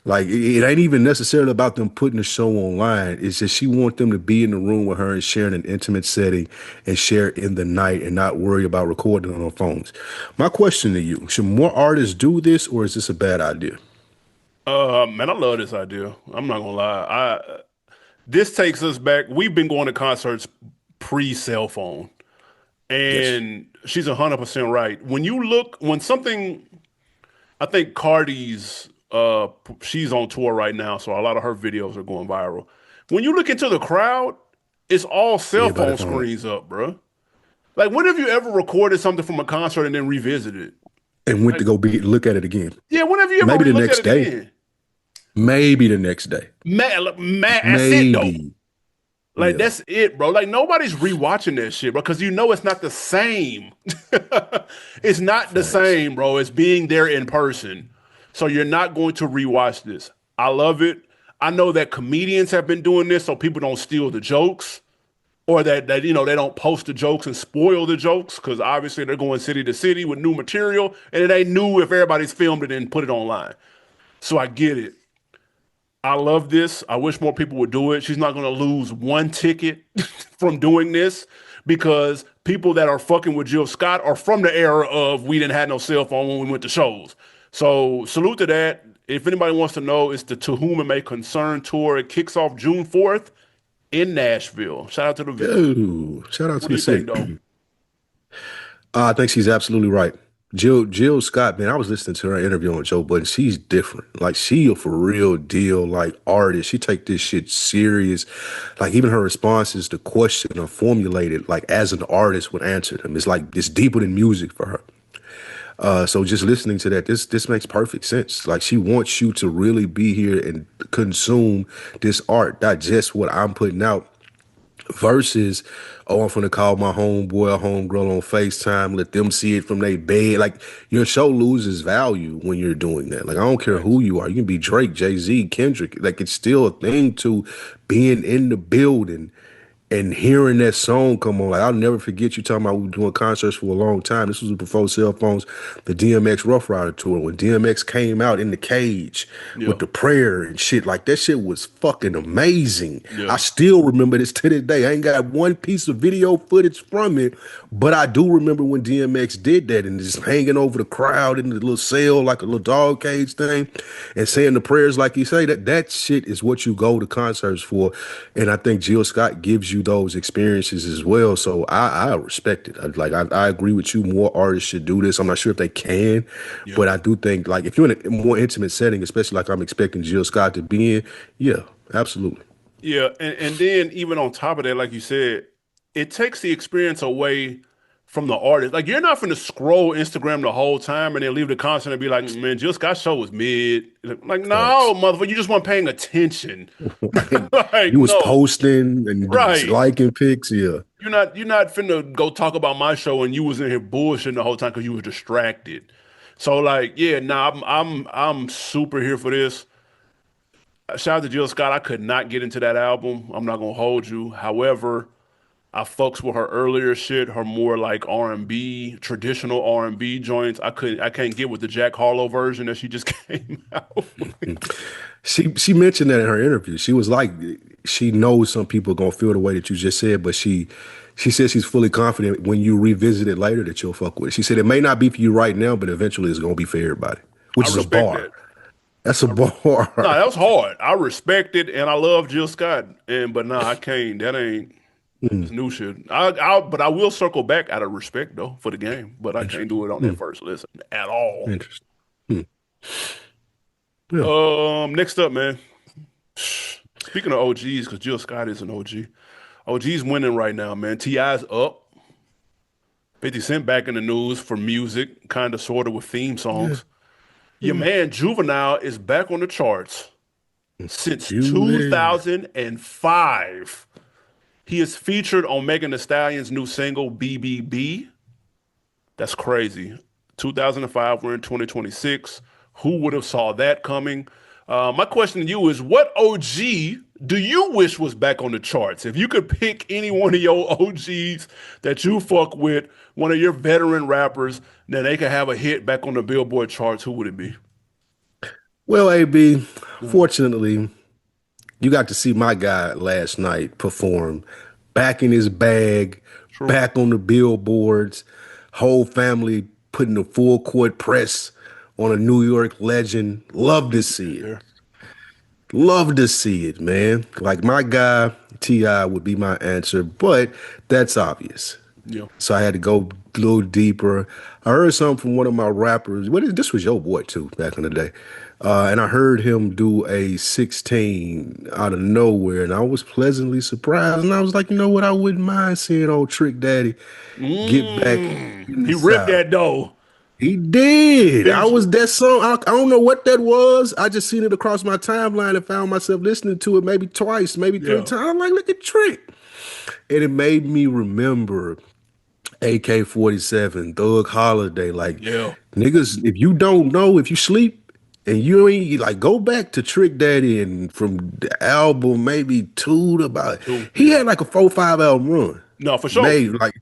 Like it ain't even necessarily about them putting the show online. It's just she wants them to be in the room with her and share in an intimate setting and share in the night and not worry about recording on their phones. My question to you, should more artists do this or is this a bad idea? Man, I love this idea. I'm not gonna lie. This takes us back. We've been going to concerts pre-cell phone, Yes. and she's 100% right. When something, I think Cardi's, she's on tour right now, so a lot of her videos are going viral. When you look into the crowd, it's all cell Everybody phone phone. screens up, bro. Like, when have you ever recorded something from a concert and then revisited it? And went to Like, go look at it again. yeah, when have you ever Maybe the re-looked at next it day. again? Maybe the next day. Man, that's it though. Maybe. Like Yeah. that's it, bro. Like nobody's rewatching that shit, bro, because you know it's not the same. It's not the Facts. same, bro. It's being there in person. So you're not going to rewatch this. I love it. I know that comedians have been doing this so people don't steal the jokes or that they don't post the jokes and spoil the jokes because obviously they're going city to city with new material and it ain't new if everybody's filmed it and put it online. So I get it. I love this. I wish more people would do it. She's not going to lose one ticket from doing this, because people that are fucking with Jill Scott are from the era of we didn't have no cell phone when we went to shows. So salute to that. If anybody wants to know, it's the To Whom It May Concern tour. It kicks off June 4th in Nashville. Shout out to the Ville. Ooh, shout out What to do the you think, city. though? I think she's absolutely right. Jill Scott, man, I was listening to her interview on Joe Budden. She's different. Like she a for real deal, like artist. She take this shit serious. Like even her responses to question are formulated like as an artist would answer them. It's like it's deeper than music for her. So just listening to that, this makes perfect sense. Like she wants you to really be here and consume this art, digest what I'm putting out versus, oh, I'm finna call my homeboy or homegirl on FaceTime, let them see it from their bed. Like your show loses value when you're doing that. Like I don't care who Thanks. you are. You can be Drake, Jay-Z, Kendrick. Like it's still a thing to being in the building and hearing that song come on. Like I'll never forget you talking about we were doing concerts for a long time. This was before cell phones, the DMX Rough Rider tour. When DMX came out in the cage Yeah. with the prayer and shit, like that shit was fucking amazing. I Yeah. still remember this to this day. I ain't got one piece of video footage from it, but I do remember when DMX did that and just hanging over the crowd in the little cell like a little dog cage thing and saying the prayers like you say. That shit is what you go to concerts for. And I think Jill Scott gives you those experiences as well. So I respect it. I agree with you. More artists should do this. I'm not sure if they can, Yeah. but I do think like if you're in a more intimate setting, especially like I'm expecting Jill Scott to be in, yeah, absolutely. Yeah. And then even on top of that, like you said, it takes the experience away from the artist. Like you're not finna scroll Instagram the whole time and then leave the concert and be like, man, Jill Scott show was mid. Like, no, Facts. motherfucker, you just weren't paying attention. Right. Like, You was no, posting and right. liking pics, yeah. You're not finna go talk about my show and you was in here bullshitting the whole time because you was distracted. So like, yeah, nah, I'm super here for this. Shout out to Jill Scott. I could not get into that album. I'm not gonna hold you. However, I fucks with her earlier shit, her more like R&B, traditional R&B joints. I can't get with the Jack Harlow version that she just came out. She mentioned that in her interview. She was like, she knows some people are gonna feel the way that you just said, but she says she's fully confident when you revisit it later that you'll fuck with it. She said it may not be for you right now, but eventually it's gonna be for everybody, I which is a respect bar. that. That's a No, bar. that was hard. I respect it and I love Jill Scott. But nah, I can't. That ain't Hmm, it's new shit. But I will circle back out of respect though for the game. But I can't do it on hmm, that first listen at all. interesting. Hmm. Yeah. Next up, man. Speaking of OGs, because Jill Scott is an OG. OG's winning right now, man. T.I.'s up. 50 Cent back in the news for music, kind of sort of with theme Yeah. songs. Your Yeah. man Juvenile is back on the charts since You man. 2005. He is featured on Megan Thee Stallion's new single BBB. That's crazy. 2005, we're in 2026. Who would have saw that coming? My question to you is, what OG do you wish was back on the charts? If you could pick any one of your OGs that you fuck with, one of your veteran rappers, then they could have a hit back on the Billboard charts, who would it be? Well, AB, Mhm. fortunately, you got to see my guy last night perform, back in his bag, True. back on the billboards, whole family putting a full court press on a New York legend. Love to see it. Yeah. Love to see it, man. Like my guy, T.I. would be my answer, but that's obvious. Yeah. So I had to go a little deeper. I heard something from one of my rappers. This was your boy too back in the day. And I heard him do a 16 out of nowhere, and I was pleasantly surprised. And I was like, you know what? I wouldn't mind seeing old Trick Daddy get back in the He ripped South. that dough. He did. I He's was that song. I don't know what that was. I just seen it across my timeline and found myself listening to it maybe twice, maybe three yeah. times. I'm like, look at Trick. And it made me remember AK-47, Thug Holiday. Like, Yeah. niggas, if you don't know, if you sleep and you ain't like, go back to Trick Daddy and from the album maybe two to about, Two. he Yeah. had like a 4, 5 album run. No, for sure. Made like,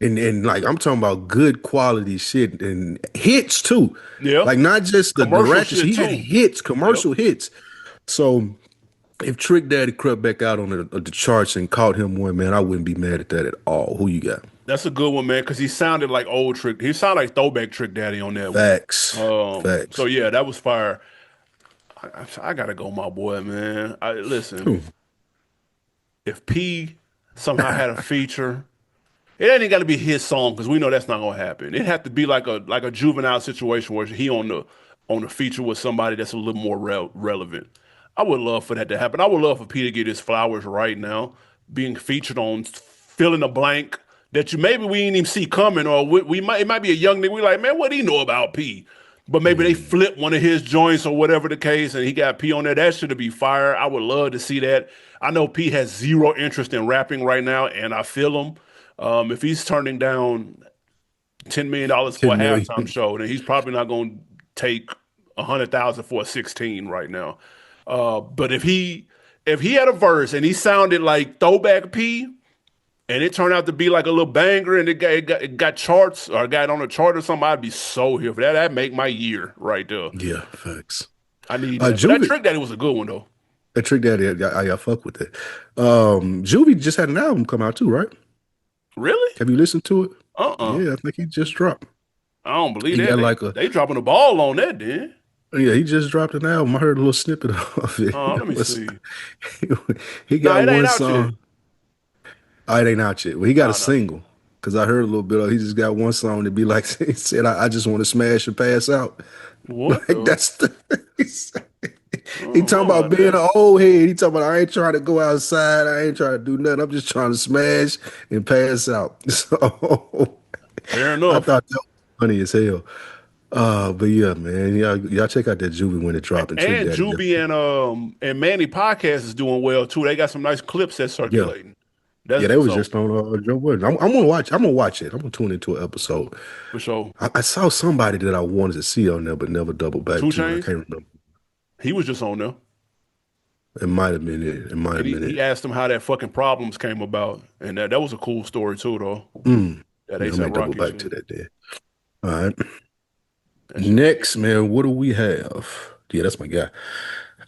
and like I'm talking about good quality shit and hits too. Yeah. Like not just the Commercial ratchet, shit he had too. hits, Yep. commercial hits. So If Trick Daddy crept back out on the charts and caught him one, man, I wouldn't be mad at that at all. Who you got? That's a good one, man, because he sounded like old Trick. He sounded like throwback Trick Daddy on that one. Facts. So Facts. yeah, that was fire. I gotta go, my boy, man. Listen, Hmm. if P somehow had a feature, it ain't got to be his song because we know that's not gonna happen. It had to be like a juvenile situation where he on the feature with somebody that's a little more relevant. I would love for that to happen. I would love for P to get his flowers right now, being featured on filling a blank that you maybe we didn't even see coming, or we might it might be a young nigga. We like, man, what do you know about P? But maybe they Hmm. flip one of his joints or whatever the case, and he got P on there. That should be fire. I would love to see that. I know P has zero interest in rapping right now, and I feel him. If he's turning down $10 million for a 10 halftime million. show, then he's probably not going to take 100,000 for a 16 right now. But if he had a verse and he sounded like throwback P, and it turned out to be like a little banger, and it got charts or got on a chart or something, I'd be so here for that. That'd make my year right there. Yeah, facts. I need that. But that Juvie, Trick Daddy was a good one though. that Trick Daddy, I fuck with it. Juvie just had an album come out too, right? Really? Have you listened to it? Uh-uh. Yeah, I think he just dropped. I don't believe He that. got They like a they dropping the ball on that, then. Yeah, he just dropped an album. I heard a little snippet of it. Let It me was see. he No, got it ain't one out yet. song. Oh, it ain't out yet. Well, he got a No, no. single because I heard a little bit of. He just got one song to be like he said. I just want to smash and pass out. What Like the? that's the. I He don't talking know about about being that. an old head. He talking about I ain't trying to go outside. I ain't trying to do nothing. I'm just trying to smash and pass out. So Fair I enough. thought that was funny as hell. But yeah, man, y'all check out that Juvie when it dropped and Trick And Daddy. Juby and Manny podcast is doing well too. They got some nice clips that's Yeah. circulating. That's Yeah, they was so just on Joe Budden. I'm gonna watch. I'm gonna watch it. I'm gonna tune into an episode. for sure. I saw somebody that I wanted to see on there, but never doubled back Two to. I Chains, can't remember. he was just on there, It might have been it. It might and have he, been he it. asked him how that fucking problems came about, and that was a cool story too, though. Mm. That Yeah, I ASAP might double Rocky back to shit. that then. All right. That shit was good. Next, man, what do we have? Yeah, that's my guy.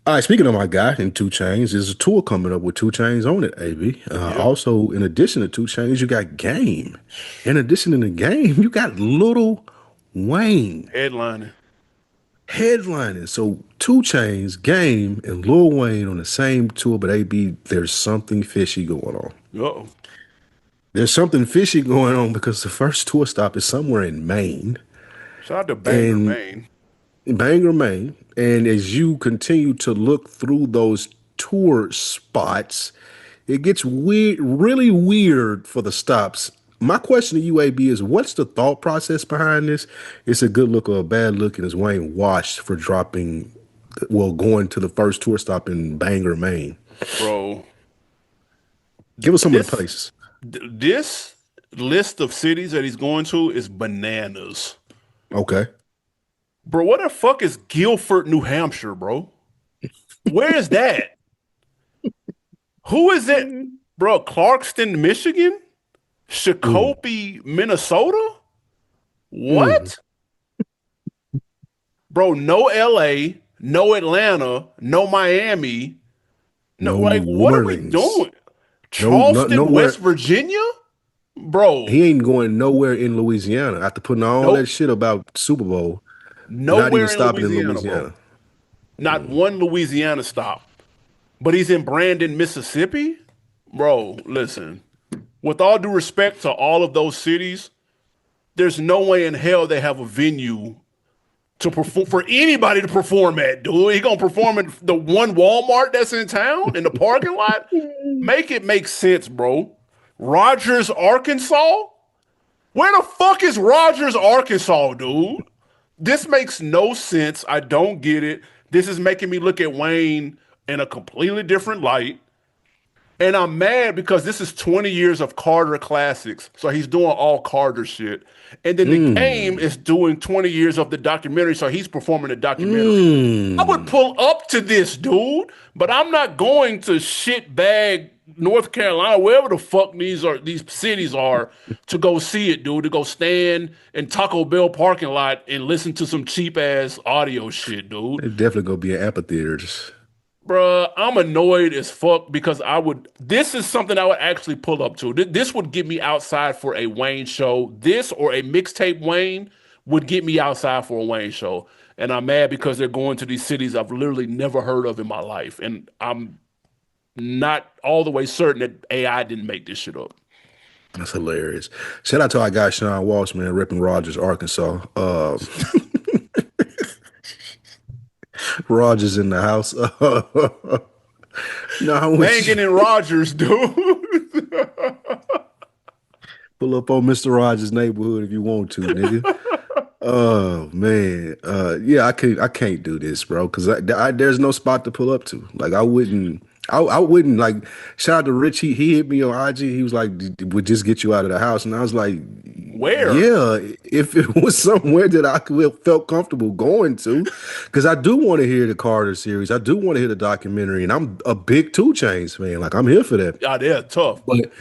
All right, speaking of my guy in Two Chains, there's a tour coming up with Two Chains on it, AB. Yep. Also, in addition to Two Chains, you got Game. In addition to the Game, you got Little Wayne Headlining. headlining. So Two Chains, Game, and Lil Wayne on the same tour, but AB, there's something fishy going on. Uh-oh. There's something fishy going on because the first tour stop is somewhere in Maine. Shout out to Banger, And Maine. Bangor, Maine. And as you continue to look through those tour spots, it gets weird, really weird for the stops. My question to you, AB, is what's the thought process behind this? It's a good look or a bad look, and is Wayne washed for dropping, well, going to the first tour stop in Bangor, Maine? Bro. Give us some of the This places. this list of cities that he's going to is bananas. Okay. Bro, what the fuck is Guilford, New Hampshire, bro? Where is that? Who is it? Bro, Clarkston, Michigan? Mm, Shakopee, Minnesota? mm. What? Bro, no LA, no Atlanta, no Miami. No, No like, New what are we Orleans. doing? Charleston, Nowhere. West Virginia? Bro, He ain't going nowhere in Louisiana after putting all that nope. shit about Super Bowl, not even Nowhere in stopping in Louisiana, bro. Louisiana. Not one Louisiana stop. But he's in Brandon, Mississippi? Bro, listen. With all due respect to all of those cities, there's no way in hell they have a venue to perform for anybody to perform at, dude. He gonna perform at the one Walmart that's in town in the parking lot? Make it make sense, bro. Rogers, Arkansas? Where the fuck is Rogers, Arkansas, dude? This makes no sense. I don't get it. This is making me look at Wayne in a completely different light. And I'm mad because this is 20 years of Carter classics. So he's doing all Carter shit. And then the game Mm. is doing 20 years of the documentary. So he's performing the documentary. I would Mm. pull up to this, dude, but I'm not going to shitbag North Carolina, wherever the fuck these cities are, to go see it, dude. To go stand in Taco Bell parking lot and listen to some cheap ass audio shit, dude. It definitely gonna be an amphitheaters. Bruh, I'm annoyed as fuck because I would. This is something I would actually pull up to. This would get me outside for a Wayne show. This or a mixtape Wayne would get me outside for a Wayne show. And I'm mad because they're going to these cities I've literally never heard of in my life. And I'm not all the way certain that AI didn't make this shit up. That's hilarious. Shout out to our guy Sean Walsh, man, ripping Rogers, Arkansas. Rogers in the house. No, I wish Banging in Rogers, dude. pull up on Mr. Rogers' neighborhood if you want to, nigga. Oh man, yeah, I can't do this, bro, because there's no spot to pull up to. Like I wouldn't like. Shout out to Rich. He hit me on IG. He was like, "Would just get you out of the house," and I was like, Where? "Yeah, if it was somewhere that I could felt comfortable going to, because I do want to hear the Carter series. I do want to hear the documentary, and I'm a big Two Chainz fan. Like I'm here for that. Yeah, they're tough. But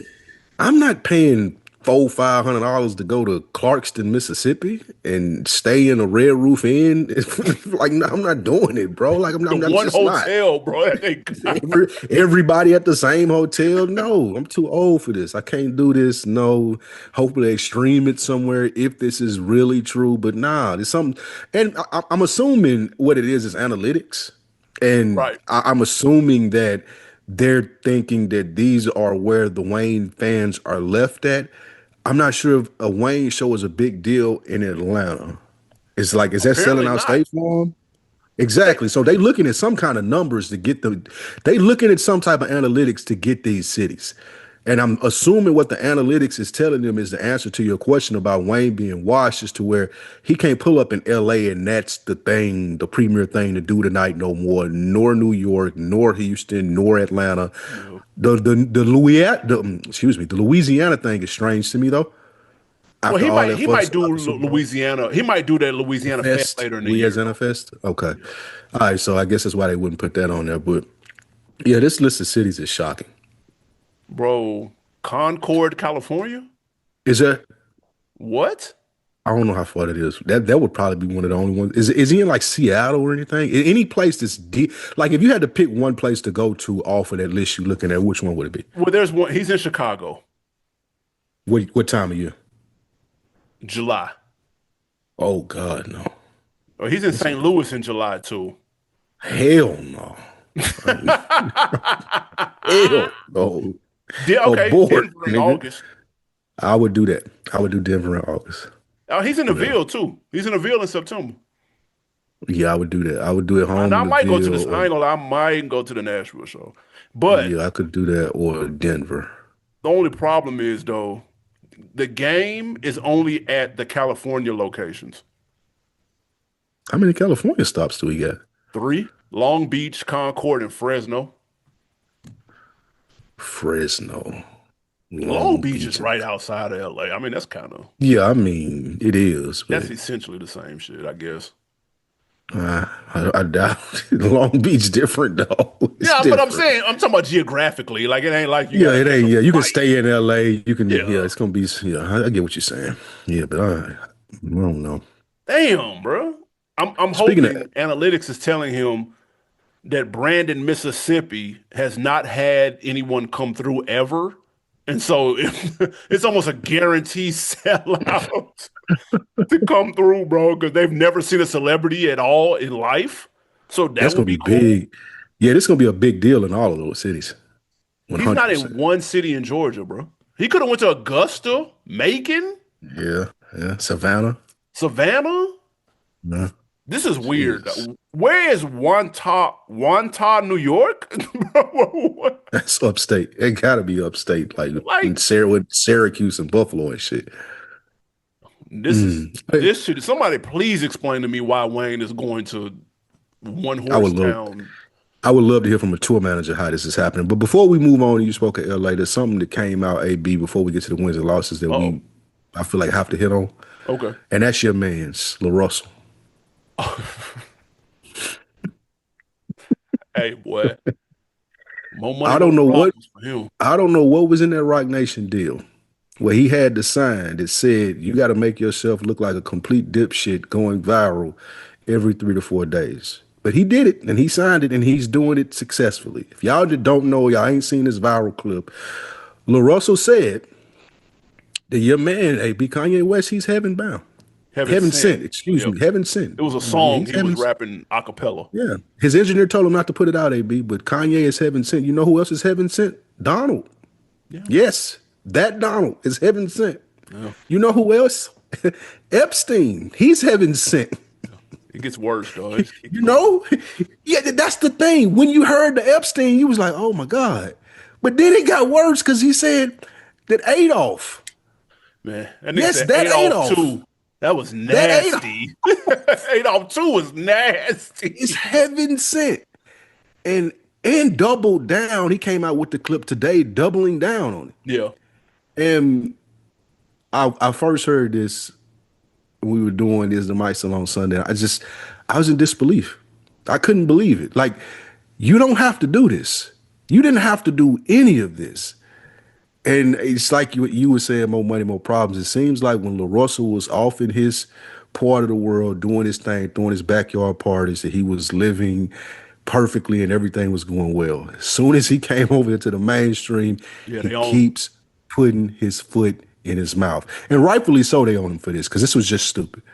I'm not paying $500 to go to Clarkston, Mississippi, and stay in a Red Roof Inn. Like, no, I'm not doing it, bro. Like, The I'm one just not. hotel, bro, that they got. Everybody at the same hotel. No, I'm too old for this. I can't do this. No, hopefully they stream it somewhere if this is really true. But nah, there's something. And I'm assuming what it is analytics. And Right. I'm assuming that they're thinking that these are where the Wayne fans are left at. I'm not sure if a Wayne show is a big deal in Atlanta. It's like, is that selling Apparently out not. State Farm? They, Exactly. So they looking at some kind of numbers to get they looking at some type of analytics to get these cities. And I'm assuming what the analytics is telling them is the answer to your question about Wayne being washed is to where he can't pull up in LA and that's the thing, the premier thing to do tonight no more, nor New York, nor Houston, nor Atlanta. no. The Louisiana thing is strange to me though. Well, After all that he fuss might about do the Super Bowl. Louisiana. He might do that Louisiana Fest Fest, later in the year, Louisiana though. Fest. Okay. All right. So I guess that's why they wouldn't put that on there. But yeah, this list of cities is shocking. Bro, Concord, California? Is there? What? I don't know how far that is. That would probably be one of the only ones. Is he in like Seattle or anything? Any place that's deep? Like if you had to pick one place to go to off of that list you're looking at, which one would it be? Well, there's one. He's in Chicago, What time of year? July. Oh God, no. Or he's in St. Louis in July too. Hell no. Hell no. Okay, Abort, Denver in nigga. August. I would do that. I would do Denver in August. Oh, he's in the Yeah. Ville too. He's in the Ville in September. Yeah, I would do that. I would do it And home I in the might go to Ville this. I or ain't gonna lie, I might go to the Nashville show. But yeah, I could do that or Denver. the only problem is though, the game is only at the California locations. How many California stops do we got? Three: Long Beach, Concord, and Fresno. Fresno, Long Long Beach is Beach. right outside of LA. I mean, Yeah, I mean it is, but that's essentially the same shit, I guess. I doubt Long Beach different though. It's Yeah, but I'm different. saying I'm talking about geographically. Like it ain't like you Yeah, gotta it catch ain't. a Yeah, you can flight. stay in LA. You can. Yeah, Yeah. it's gonna be. Yeah, I get what you're saying. Yeah, but I don't know. Damn, bro. I'm Speaking of, hoping analytics is telling him that Brandon, Mississippi has not had anyone come through ever. And so it's almost a guarantee sellout to come through, bro, because they've never seen a celebrity at all in life. So that that's would gonna be be cool. big. Yeah, this gonna be a big deal in all of those cities. One He's hundred not in percent. one city in Georgia, bro. He could have went to Augusta, Macon, Yeah, yeah. Savannah. Savannah. No, This is weird. jeez. Where is Wantagh, New York? What? That's upstate. It gotta be upstate, like Like With Syracuse and Buffalo and shit. Hey, this shit. Somebody please explain to me why Wayne is going to one I horse would love, town. I would love to hear from a tour manager how this is happening. But before we move on, you spoke of LA. There's something that came out, AB, before we get to the wins and losses that Oh, I feel like have to hit on, okay. and that's your man's La Russell. Hey, boy, more money, I more don't know what problems for him. I don't know what was in that Rock Nation deal where he had the sign that said you got to make yourself look like a complete dipshit going viral every 3 to 4 days. But he did it and he signed it and he's doing it successfully. If y'all just don't know, y'all ain't seen this viral clip. Lil Russell said that your man, AB Kanye West, he's heaven bound. Heaven Heaven sent. sent, excuse Yeah. me, heaven sent. It was a Yeah, song he's he was heaven. rapping a cappella. Yeah. His engineer told him not to put it out, AB, but Kanye is heaven sent. You know who else is heaven sent? Donald. Yeah. Yes, that Donald is heaven sent. Yeah. You know who else? Epstein. He's heaven sent. It gets worse, though. It just keeps You going. know? Yeah, that's the thing. When you heard the Epstein, you was like, oh my God. But then it got worse because he said that Adolf. Man, that nigga Yes, said that Adolf Adolf. too. That was That Adolf nasty. Adolf too was is nasty. heaven sent. And and doubled down. He came out with the clip today, doubling down on Yeah. it. And I first heard this when we were doing this the Mike Salon Sunday. I was in disbelief. I couldn't believe it. Like, you don't have to do this. You didn't have to do any of this. And it's like you were saying, more money, more problems. It seems like when Lil Russell was off in his part of the world, doing his thing, doing his backyard parties, that he was living perfectly and everything was going well. As soon as he came over into the mainstream, Yeah, he they own. keeps putting his foot in his mouth. And rightfully so, they own him for this, because this was just stupid.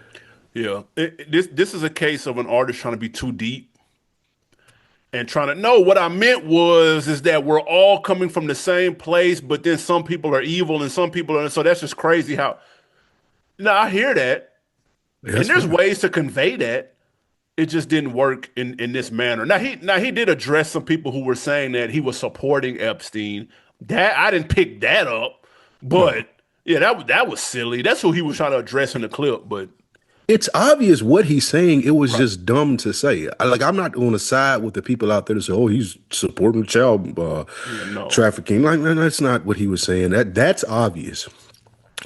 Yeah. This is a case of an artist trying to be too deep and trying to know what I meant was is that we're all coming from the same place, but then some people are evil and some people are so that's just crazy how now I hear that. And That's there's fine. ways to convey that. It just didn't work in this manner. Now he did address some people who were saying that he was supporting Epstein. That I didn't pick that up, No. but yeah, that was silly. That's who he was trying to address in the clip. But It's obvious what he's saying. It was right, just dumb to say. I'm not on the side with the people out there that say, "Oh, he's supporting child yeah, no, trafficking." Like, no, that's not what he was saying. That's obvious.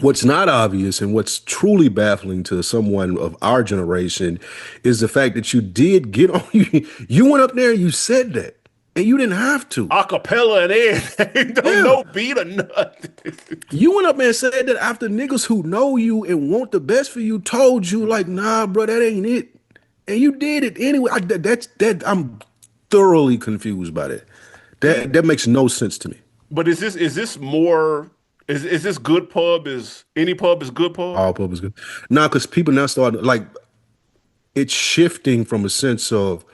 What's not obvious and what's truly baffling to someone of our generation is the fact that you did get on. You went up there and you said that, and you didn't have to. acapella and everything. Don't Yeah. no beat or nothing. You went up there and said that after niggas who know you and want the best for you told you, like, nah, bro, that ain't it. And you did it anyway. I'm thoroughly confused by that. That makes no sense to me. But is this more is this good pub? Is any pub is good pub? All pub is good. Nah, because people now start like it's shifting from a sense of,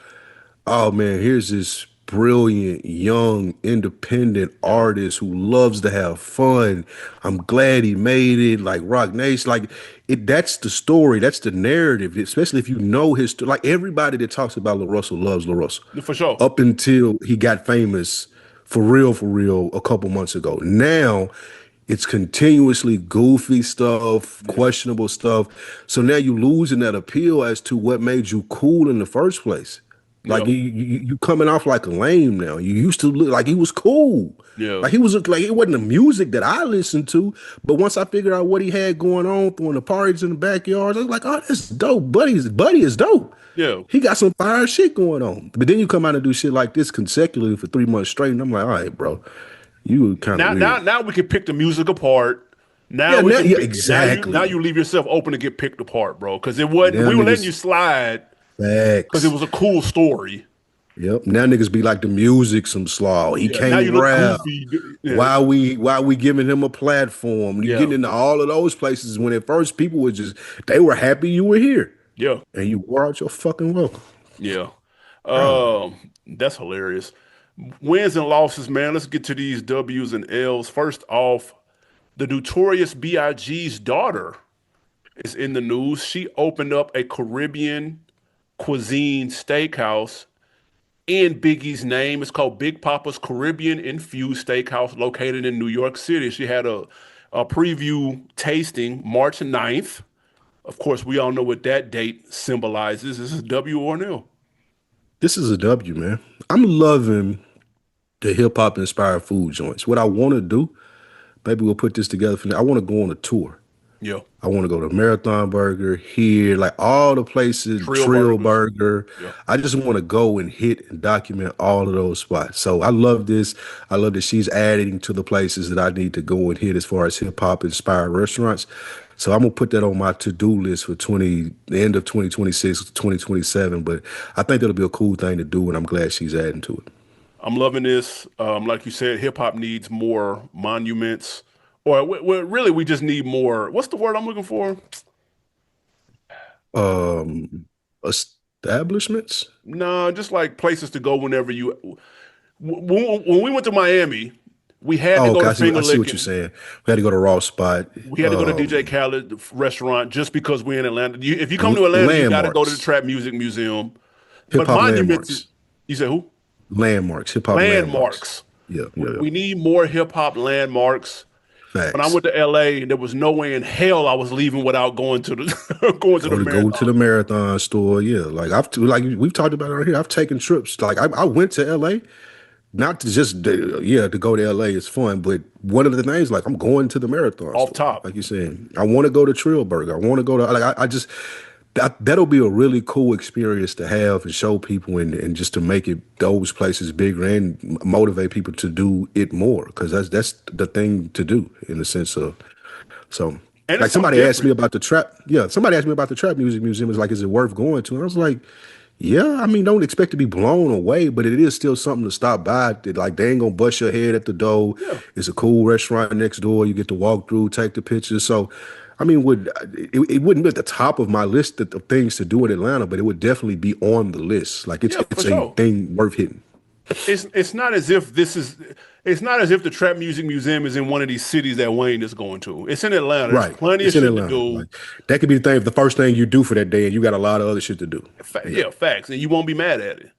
oh man, here's this brilliant, young, independent Yeah, artist who loves to have fun. I'm glad he made it. Like Rock Nation, like it. That's the story. That's the narrative. Especially if you know his. Like everybody that talks about Lil Russell loves Lil Russell, for sure. up until he got famous for real, a couple months ago. Now it's continuously goofy stuff, Yeah, questionable stuff. So now you losing that appeal as to what made you cool in the first place. Like yeah, you coming off like a lame now. You used to look like he was cool. yeah. Like he was like it wasn't the music that I listened to, but once I figured out what he had going on throwing the parties in the backyards, I was like, oh, that's dope. Buddy is dope. Yeah. He got some fire shit going on. But then you come out and do shit like this consecutively for 3 months straight, and I'm like, all right, bro, you kind of Now, weird. now we can pick the music apart. Now Yeah, we now, can yeah, pick. Now exactly. you leave yourself open to get picked apart, bro. Because it wasn't. Now We were letting you niggas slide because it facts. was a cool story. Yep. Now niggas be like the music some slaw. He Yeah. Now can't you look rap. goofy. Yeah. Why we giving him a platform? You Yeah. getting into all of those places when at first people were just they were happy you were here. Yeah. And you wore out your fucking welcome. Yeah. Bro. That's hilarious. Wins and losses, man. Let's get to these W's and L's. First off, the notorious B.I.G.'s daughter is in the news. She opened up a Caribbean cuisine steakhouse in Biggie's name. It's called Big Papa's Caribbean Infused Steakhouse located in New York City. She had a preview tasting March 9th. Of course, we all know what that date symbolizes. This is W or nil. This is a W, man. I'm loving the hip hop inspired food joints. What I want to do, maybe we'll put this together for now. I want to go on a tour. Yeah. I want to go to Marathon Burger here, like all the places, Trill Trill burgers. Burger. Yeah. I just want to go and hit and document all of those spots. So I love this. I love that she's adding to the places that I need to go and hit as far as hip hop inspired restaurants. So I'm gonna put that on my to-do list for the end of 2026, 2027. But I think that'll be a cool thing to do, and I'm glad she's adding to it. I'm loving this. Like you said, hip hop needs more monuments, or really, we just need more. What's the word I'm looking for? Establishments. No, just like places to go whenever you. When we went to Miami, we had to Oh, go okay. to I Finger see what you're Licking. saying. We had to go to Raw Spot. We had to go to DJ Khaled restaurant just because we're in Atlanta. If you come to Atlanta, you got to go to the Landmarks, Trap Music Museum. hip But hop monuments, landmarks, you say who? landmarks, hip hop landmarks. Landmarks. Yeah, We, yeah, yeah. we need more hip hop landmarks. When I Facts. went to LA, there was no way in hell I was leaving without going to the going to the Go to marathon. the marathon store. Yeah, like we've talked about it on here. I've taken trips. Like I went to LA, not to just to go to LA. It's fun, but one of the things like I'm going to the marathon Off store. top. Like you saying, I want to go to Trillburger. I want to go to like I just that'll be a really cool experience to have and show people and just to make it those places bigger and motivate people to do it more because that's the thing to do in the sense of so. And Like it's something somebody asked me different. about the trap. Yeah, somebody asked me about the trap music museum. It's like, is it worth going to? And I was like, yeah. I mean, don't expect to be blown away, but it is still something to stop by. Like they ain't gonna bust your head at the door. Yeah. It's a cool restaurant next door. You get to walk through, take the pictures. So, I mean, it wouldn't be at the top of my list of things to do in Atlanta, but it would definitely be on the list. Like Yeah, for it's a sure. thing worth hitting. It's not as if this is it's not as if the Trap Music Museum is in one of these cities that Wayne is going to. It's in Atlanta. There's Right. plenty of It's in shit to Atlanta. do. Like that could be the first thing you do for that day, and you got a lot of other shit to do. Yeah. Yeah, facts. And you won't be mad at it.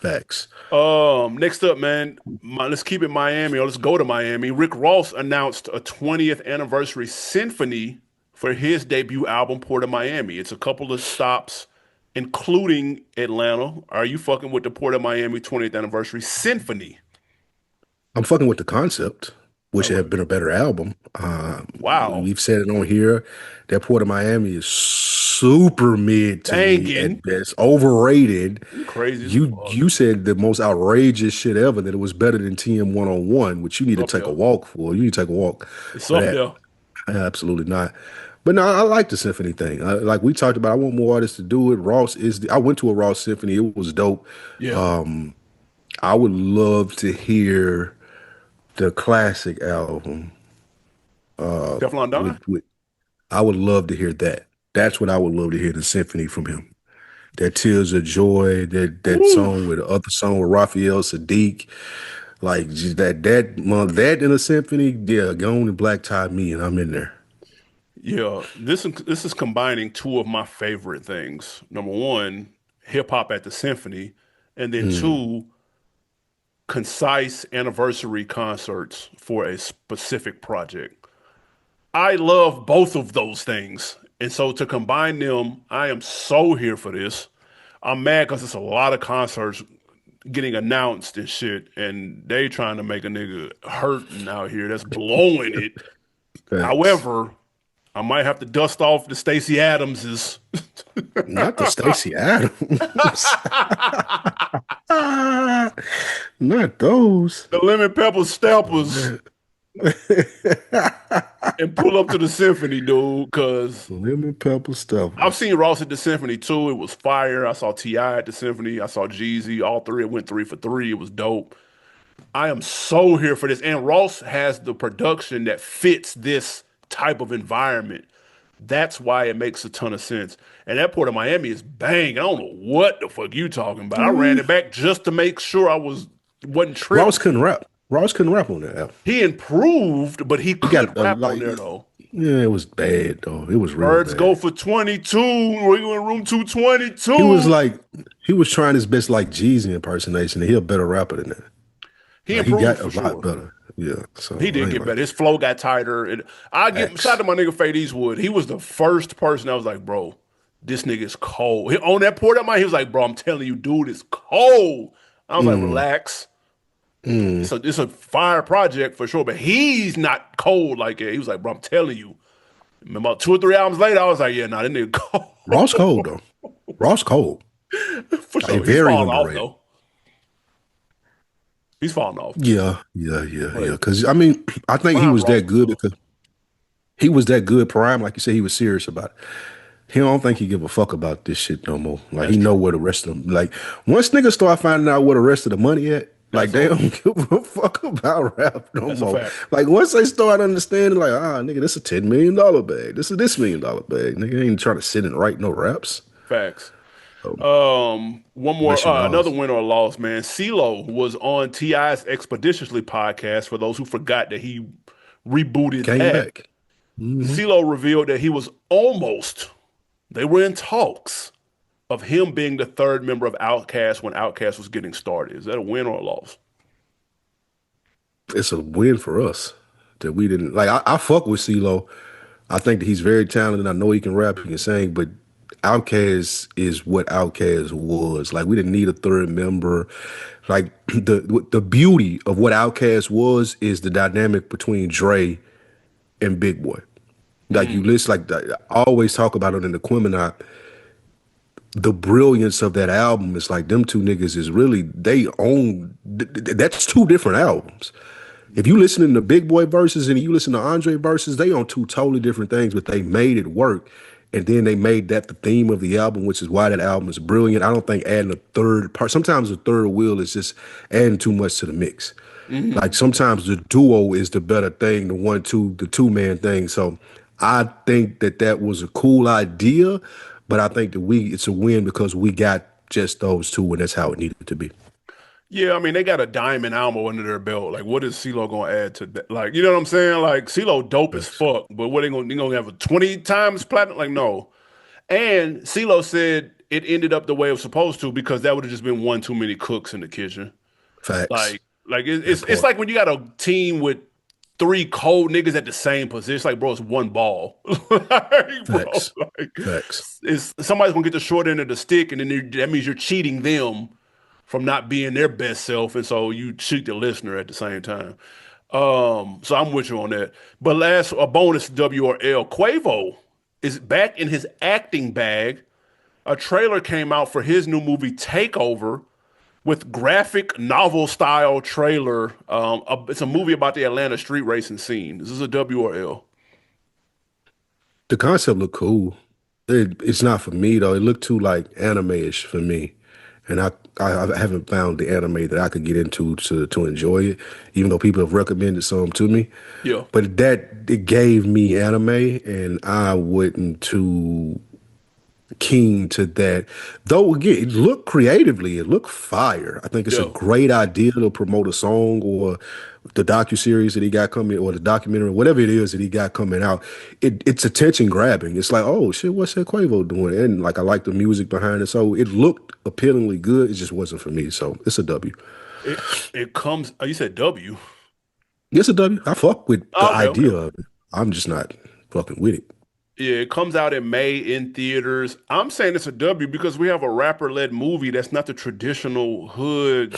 Facts. Next up, man, let's keep it Miami or let's go to Miami. Rick Ross announced a 20th anniversary symphony for his debut album, Port of Miami. It's a couple of stops, including Atlanta. Are you fucking with the Port of Miami 20th anniversary symphony? I'm fucking with the concept. Wish it Okay. had been a better album. Wow. We've said it on here. That Port of Miami is super mid to me Banging. at best, overrated. You crazy as fuck. You said the most outrageous shit ever that it was better than TM 101, which you need It's to up take a there. walk for. You need to take a walk It's for up that. there. Absolutely not. But no, I like the symphony thing. Like we talked about, I want more artists to do it. I went to a Ross symphony. It was dope. Yeah. I would love to hear the classic album Teflon Don? with I would love to hear that. That's what I would love to hear, the symphony from him. That Tears of Joy, that Woo. song with the other song with Raphael Sadiq, like just that in a symphony, yeah, go on and black tie me and I'm in there. Yeah, this is combining two of my favorite things. Number one, hip hop at the symphony, and then Mm. two, concise anniversary concerts for a specific project. I love both of those things. And so to combine them, I am so here for this. I'm mad because it's a lot of concerts getting announced and shit, and they trying to make a nigga hurting out here that's blowing it. Facts. However, I might have to dust off the Stacey Adamses. Not the Stacey Adams. Not those. The lemon pepper steppers and pull up to the symphony, dude, because Lemon pepper I've stuffers. seen Ross at the symphony too. It was fire. I saw T.I. at the symphony. I saw Jeezy. All three. It went three for three. It was dope. I am so here for this. And Ross has the production that fits this type of environment. That's why it makes a ton of sense. And that Port of Miami is bang. I don't know what the fuck you talking about. I ran it back just to make sure I wasn't Ross tripping. couldn't rap. Ross couldn't rap on that album. He improved, but he He got could rap on like, there though. yeah, it was bad though. It was real Birds go bad. for 22. We in room He was 222. like, he was trying his best like Jeezy impersonation, and he a better rapper than that. He Like he improved got a for lot sure. better. Yeah. So He did get anyway, better. His flow got tighter. And I give shout out X. to my nigga Fade Eastwood. He was the first person I was like, bro, this nigga is cold. On that port of mine, he was like, bro, I'm telling you, dude, it's cold. I was like, Mm, relax. mm. It's a fire project for sure, but he's not cold like that. He was like, bro, I'm telling you. And about 2 or 3 albums later, I was like, yeah, nah, that nigga Ross cold. Cole though. Ross Cole. For Like sure. He's very falling off underrated. though. He's falling off. Yeah. But Because I mean, I think he prime was Ross that was good tough. because He was that good prime, like you said, he was serious about it. He don't think he give a fuck about this shit no more. Like That's he know true. where the rest of them. Like once niggas start finding out where the rest of the money at, like That's they over. don't give a fuck about rap no That's a more. fact. Like once they start understanding, like nigga, this a $10 million bag. This is this $1 million bag. Nigga ain't trying to sit and write no raps. Facts. So, One more, unless you another Nas win or loss, man. CeeLo was on T.I.'s Expeditiously podcast. For those who forgot that he rebooted came that, back. Hmm. CeeLo revealed that he was almost, they were in talks of him being the third member of Outkast when Outkast was getting started. Is that a win or a loss? It's a win for us that we didn't like. I fuck with CeeLo. I think that he's very talented. I know he can rap, he can sing, but Outkast is what Outkast was. Like we didn't need a third member. Like the beauty of what Outkast was is the dynamic between Dre and Big Boy. Like you Mm, listen, like I always talk about it in the Quiminot. The brilliance of that album is like them two niggas is really they own. That's two different albums. If you listen to the Big Boy verses and you listen to Andre verses, they on two totally different things, but they made it work. And then they made that the theme of the album, which is why that album is brilliant. I don't think adding a third part, sometimes the third wheel is just adding too much to the mix. Like mm. sometimes the duo is the better thing, the two-man thing. So I think that that was a cool idea, but I think that it's a win because we got just those two, and that's how it needed to be. Yeah, I mean, they got a diamond album under their belt. Like, what is CeeLo gonna add to that? Like, you know what I'm saying? Like, CeeLo dope as Thanks. fuck, but what they gonna have a 20 times platinum? Like, no. And CeeLo said it ended up the way it was supposed to because that would have just been one too many cooks in the kitchen. Facts. Like That it's part. like when you got a team with three cold niggas at the same position. Like, bro, it's one ball. Like, bro, Facts. like Facts. it's somebody's gonna get the short end of the stick, and then that means you're cheating them from not being their best self, and so you cheat the listener at the same time. So I'm with you on that. But last, a bonus WRL, Quavo is back in his acting bag. A trailer came out for his new movie Takeover with graphic novel style trailer. It's a movie about the Atlanta street racing scene. This is a WRL. The concept looked cool. It's not for me though. It looked too like anime-ish for me, and I haven't found the anime that I could get into to enjoy it, even though people have recommended some to me. Yeah. But that it gave me anime, and I wasn't too keen to that. Though again, it looked creatively, it looked fire. I think it's a Yeah. great idea to promote a song or the docu-series that he got coming or the documentary, whatever it is that he got coming out. It's attention grabbing. It's like, oh shit, what's that Quavo doing? And like I like the music behind it. So it looked appealingly good. It just wasn't for me. So it's a W. It comes, oh, you said W. It's a W. I fuck with the Oh, okay, okay. idea of it. I'm just not fucking with it. Yeah, it comes out in May in theaters. I'm saying it's a W because we have a rapper-led movie that's not the traditional hood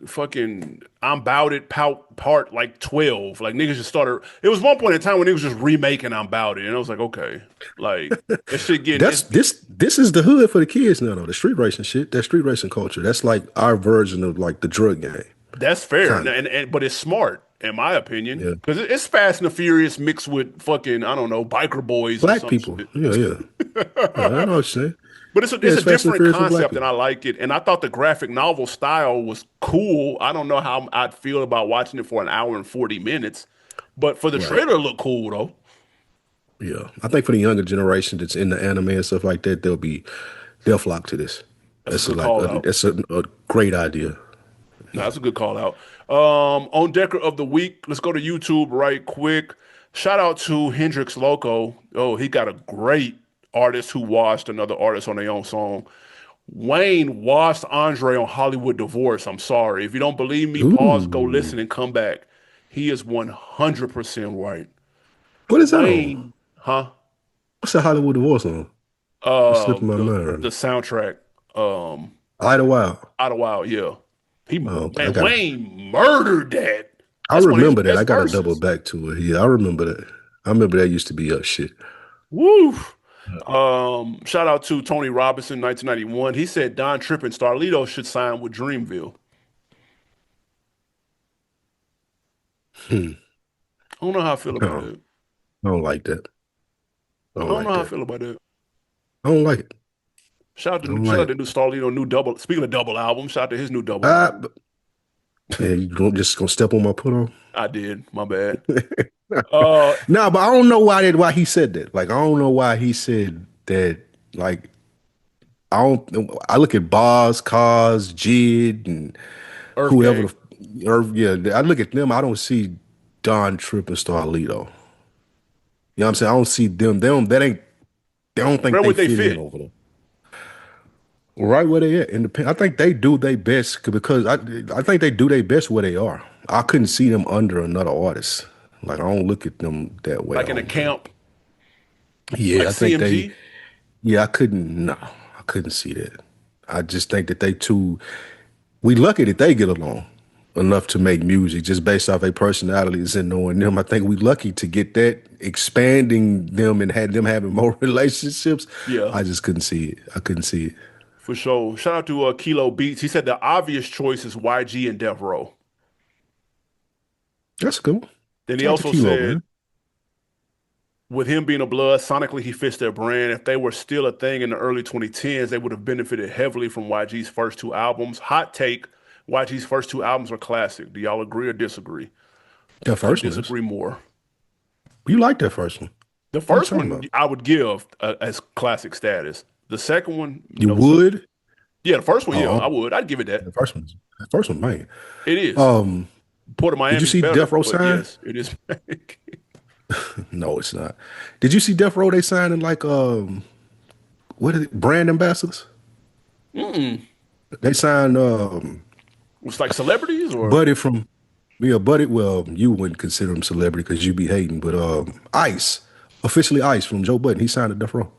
fucking I'm Bout It part like 12. Like niggas just started it was one point in time when niggas just remaking I'm Bout It and I was like, okay. Like that shit getting That's it's this is the hood for the kids now though. The street racing shit, that street racing culture. That's like our version of like the drug game. that's fair. Kind of. And but it's smart in my opinion Yeah. because it's Fast and the Furious mixed with fucking I don't know biker boys or Black some people. shit. Yeah, yeah. Yeah, I know what you're saying. But Yeah, it's a it's Fast and different Furious for black concept and I people. like it. And I thought the graphic novel style was cool. I don't know how I'd feel about watching it for an hour and 40 minutes, but for the Right. trailer, it looked cool though. Yeah. I think for the younger generation that's in the anime and stuff like that, they'll flock to this. That's a good call out. That's a great idea. No, that's a good call out. On Decker of the Week, let's go to YouTube right quick. Shout out to Hendrix Loco. Oh, he got a great artist who washed another artist on their own song. Wayne washed Andre on Hollywood Divorce. I'm sorry. If you don't believe me, pause, go Ooh. listen, and come back. He is 100% right. What is that on? Wayne, huh? What's that Hollywood divorce on? It's slipping my mind right The now. soundtrack, um, Idle Wild. Out of Wild, yeah. He Oh, okay. man, Wayne murdered that. I That's one of his remember that. I best gotta double verses. back to it. Yeah, I remember that. I remember that used to be shit. Woo! Shout out to Tony Robinson, 1991. He said Don Tripp and Starlito should sign with Dreamville. I don't know how I feel about No, it. I don't like that. I I don't don't know like how I that. feel about that. I don't like it. I don't Shout like out to it. new Starlito, new double. Speaking of double album, shout out to his new double Ah, album. but, yeah, just gonna step on my put on. I did. My bad. Uh, No, but I don't know why he said that. Like I don't know why he said that. Like I don't. I look at Boz, Cos, Jid, and Earth whoever Gang. the or yeah. I look at them. I don't see Don Tripp and Starlito. You know what I'm saying? I don't see them. They don't. That ain't. They don't think Where they would they fit in fit? over there. Right where they at. Independent. I think they do their best because I think they do their best where they are. I couldn't see them under another artist. Like I don't look at them that way. I Like in a don't really. camp, like Yeah, I think they. CMG? Yeah, I couldn't. No, I couldn't see that. I just think that they too. We lucky that they get along enough to make music just based off their personalities and knowing them. I think we lucky to get that expanding them and had them having more relationships. Yeah, I just couldn't see it. I couldn't see it. for sure. Shout out to Kilo Beats. He said the obvious choice is YG and Death Row. That's cool. Then he Shout out to also Kilo, said, man. with him being a blood, sonically he fits their brand. If they were still a thing in the early 2010s, they would have benefited heavily from YG's first two albums. Hot take, YG's first two albums are classic. Do y'all agree or disagree? That Couldn't first one is. disagree more. You like that first one. The What you first talking one about? I would give as classic status. The second one, You no, sir. would? Yeah, the first one, yeah, Oh, I would. I'd give it that. the first one, man. It is. Um, Port of did you Miami's see better, Death Row but sign? yes, it is. No, it's not. Did you see Death Row? They signing like what is it? Brand ambassadors? Mm-mm. They signed It's like celebrities or Buddy from yeah, Buddy. Well, you wouldn't consider him celebrity because you be hating, but Ice, officially Ice from Joe Budden. He signed to Death Row.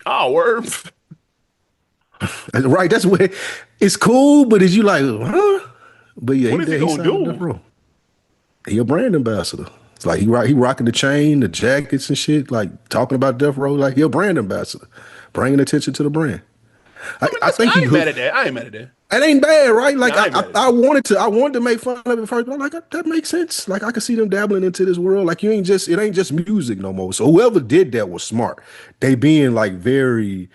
oh, word. Right, that's what it's cool, but is you like, huh? But yeah, What is he he gonna signed to Death do? Row. He a brand ambassador. It's like he rocking the chain, the jackets and shit, like talking about Death Row, like he a brand ambassador, bringing attention to the brand. I mean, I that's, think I he ain't hooked. mad at that. I ain't mad at that. That ain't bad, right? No, Like I ain't mad at I that. wanted to make fun of it first, but I'm like that makes sense. Like I could see them dabbling into this world. Like it ain't just music no more. So whoever did that was smart. They being like very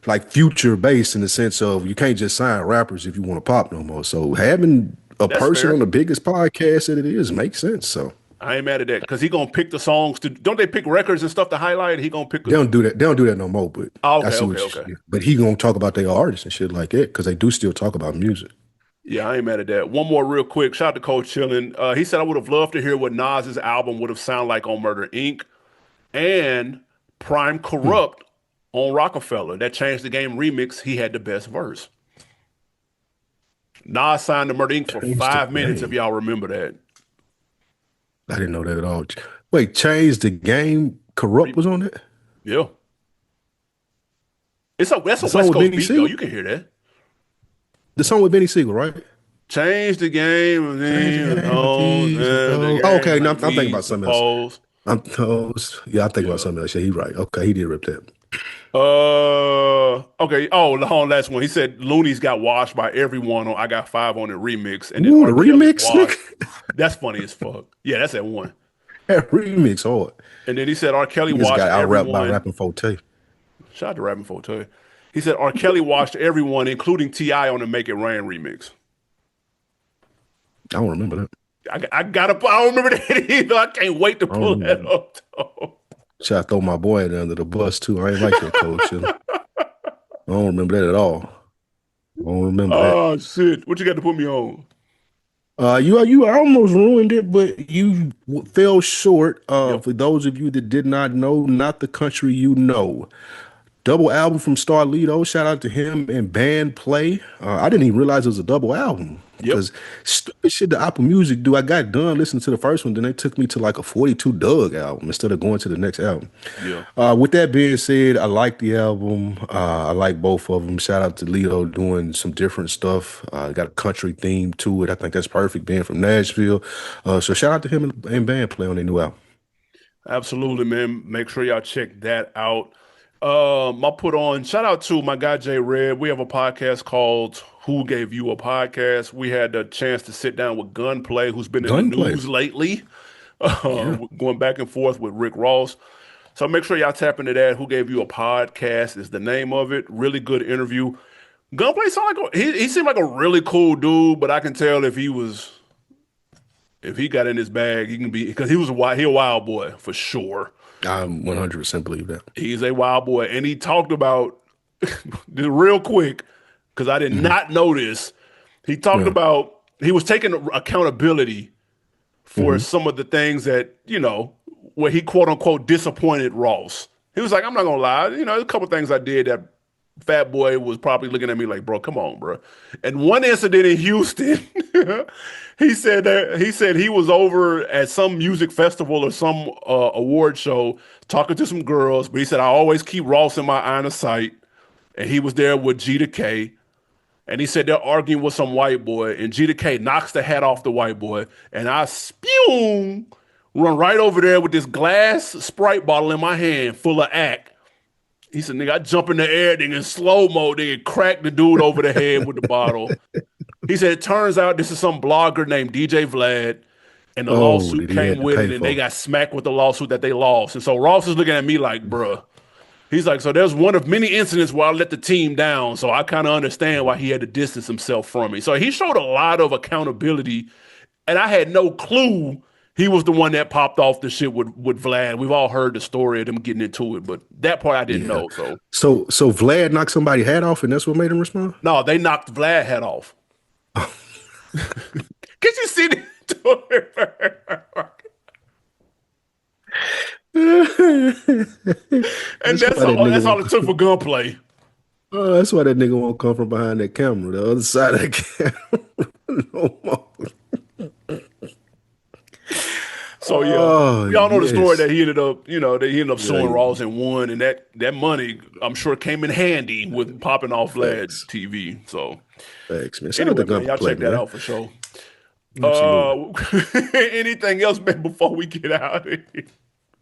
like future based in the sense of you can't just sign rappers if you want to pop no more. So having a That's person on fair. the biggest podcast that it is makes sense. So I ain't mad at that because he gonna pick the songs to. Don't they pick records and stuff to highlight? He gonna pick they a. don't do that. They don't do that no more. But Oh, I okay, see okay, what okay. you. But he gonna talk about their artists and shit like that because they do still talk about music. Yeah, I ain't mad at that. One more real quick. Shout out to Coach Chillin. He said I would have loved to hear what Nas's album would have sounded like on Murder Inc. and Prime Hmm. Corrupt on Rockefeller. That changed the game remix. He had the best verse. Nas signed to Murder Inc. for Change the 5 minutes, if game. y'all remember that. I didn't know that at all. Wait, change the game. Corrupt Re- was on it. yeah. That's a The song West with Coast Benny beat though. Siegel. You can hear that. The song with Benny Siegel, right? Change the game and Change the then game of toes keys and and the those. Oh, game okay, no, like I'm thinking we about something else. suppose. Yeah, I'm thinking about Yeah. something else. Yeah, he's right. Okay, he did rip that. Okay. Oh, the whole last one. He said Looney's got washed by everyone on I Got Five on it remix, and then Ooh, the R. Kelly remix, nigga. washed. That's funny as fuck. Yeah, that's that one. That remix hard. And then he said R. Kelly He just washed got out rapped by everyone. rapping Forte. Shout out to Rapping Forte. He said R. Kelly washed everyone, including T.I. on the Make It Rain remix. I don't remember that. I gotta. I don't remember that either. I can't wait to I don't pull remember that that. up. Though. Should I throw my boy under the bus too? I ain't like that coach. I don't remember that at all. I don't remember that. Oh shit! What you got to put me on? You almost ruined it, but you fell short. Yep. For those of you that did not know, not the country you know. Double album from Starlito. Shout out to him and band play. I didn't even realize it was a double album Yep. because stupid shit the Apple Music do. I got done listening to the first one, then they took me to like a 42 Doug album instead of going to the next album. Yeah. With that being said, I like the album. I like both of them. Shout out to Lito doing some different stuff. Got a country theme to it. I think that's perfect being from Nashville. So shout out to him and band play on their new album. Absolutely, man. Make sure y'all check that out. I put on shout out to my guy Jay Red. We have a podcast called Who Gave You a Podcast. We had the chance to sit down with Gunplay, who's been in the Gunplay. news lately. Yeah. going back and forth with Rick Ross. So make sure y'all tap into that. Who Gave You a Podcast is the name of it. Really good interview. Gunplay sound like he seemed like a really cool dude, but I can tell if he got in his bag, he can be because he a wild boy for sure. I 100% believe that. He's a wild boy, and he talked about real quick because I did not know this. He talked Yeah. about he was taking accountability for some of the things that where he quote unquote disappointed Ross. He was like, I'm not gonna lie, there's a couple things I did that Fat Boy was probably looking at me like, bro, come on, bro. And one incident in Houston, he said he was over at some music festival or some award show talking to some girls, but he said I always keep Ross in my line of sight, and he was there with G to K. And he said they're arguing with some white boy, and G to K knocks the hat off the white boy, and I run right over there with this glass Sprite bottle in my hand full of act. He said, nigga, I jump in the air, nigga, in slow-mo, nigga, crack the dude over the head with the bottle. He said, it turns out this is some blogger named DJ Vlad, and the Oh, lawsuit that he came had to with pay it, and they for. got smacked with the lawsuit that they lost. And so Ross is looking at me like, bruh. He's like, so there's one of many incidents where I let the team down, so I kind of understand why he had to distance himself from me. So he showed a lot of accountability, and I had no clue he was the one that popped off the shit with Vlad. We've all heard the story of them getting into it, but that part I didn't Yeah. know. So So Vlad knocked somebody's hat off, and that's what made him respond. no, they knocked Vlad hat off. Can you see the And That's why that nigga that's all won't. it took for gunplay. That's why that nigga won't come from behind that camera, the other side of the camera. No more. So yeah, Oh we all know the story yes, that he ended up suing yeah, Ross and won, and that money I'm sure came in handy with popping off Vlad facts, TV. So facts, man. Shout out anyway, to man, y'all Gunplay, check that man. out for sure. Absolutely. Anything else, man, before we get out of here?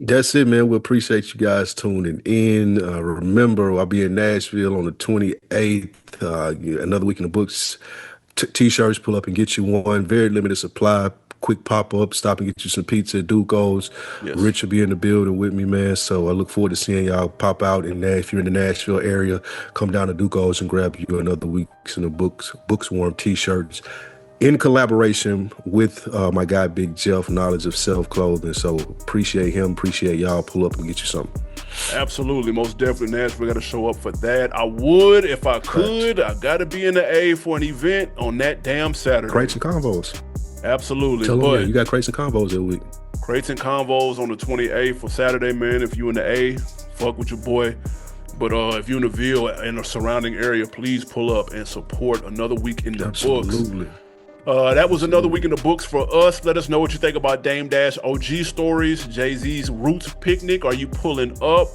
That's it, man. We appreciate you guys tuning in. Remember, I'll be in Nashville on the 28th. Another week in the books. T-shirts, pull up and get you one. Very limited supply. Quick pop up. Stop and get you some pizza at Duco's. Yes, Rich will be in the building with me, man. So I look forward to seeing y'all pop out. And if you're in the Nashville area, come down to Duco's and grab you another week's in the books warm T-shirts. In collaboration with my guy Big Jeff, Knowledge of Self Clothing. So appreciate him, appreciate y'all. Pull up and get you something. absolutely, most definitely. Nashville got to show up for that. I would if I Facts. could. I got to be in the A for an event on that damn Saturday. Crates and convos. Absolutely, Tell them, yeah, but you got crates and convos that week. Crates and Convos on the 28th for Saturday, man. If you in the A, fuck with your boy. But if you're in the Ville and the surrounding area, please pull up and support another week in the books. Absolutely. That was another week in the books for us. Let us know what you think about Dame Dash OG stories, Jay-Z's Roots Picnic. Are you pulling up?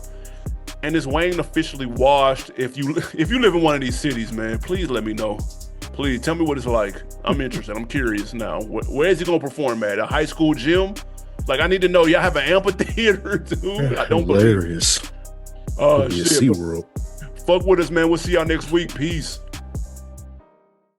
And is Wayne officially washed? If you live in one of these cities, man, please let me know. Please tell me what it's like. I'm interested. I'm curious now. Where is he gonna perform at? A high school gym? Like I need to know. Y'all have an amphitheater, dude. I don't believe. Hilarious. Could be a Shit. SeaWorld. Fuck with us, man. We'll see y'all next week. Peace.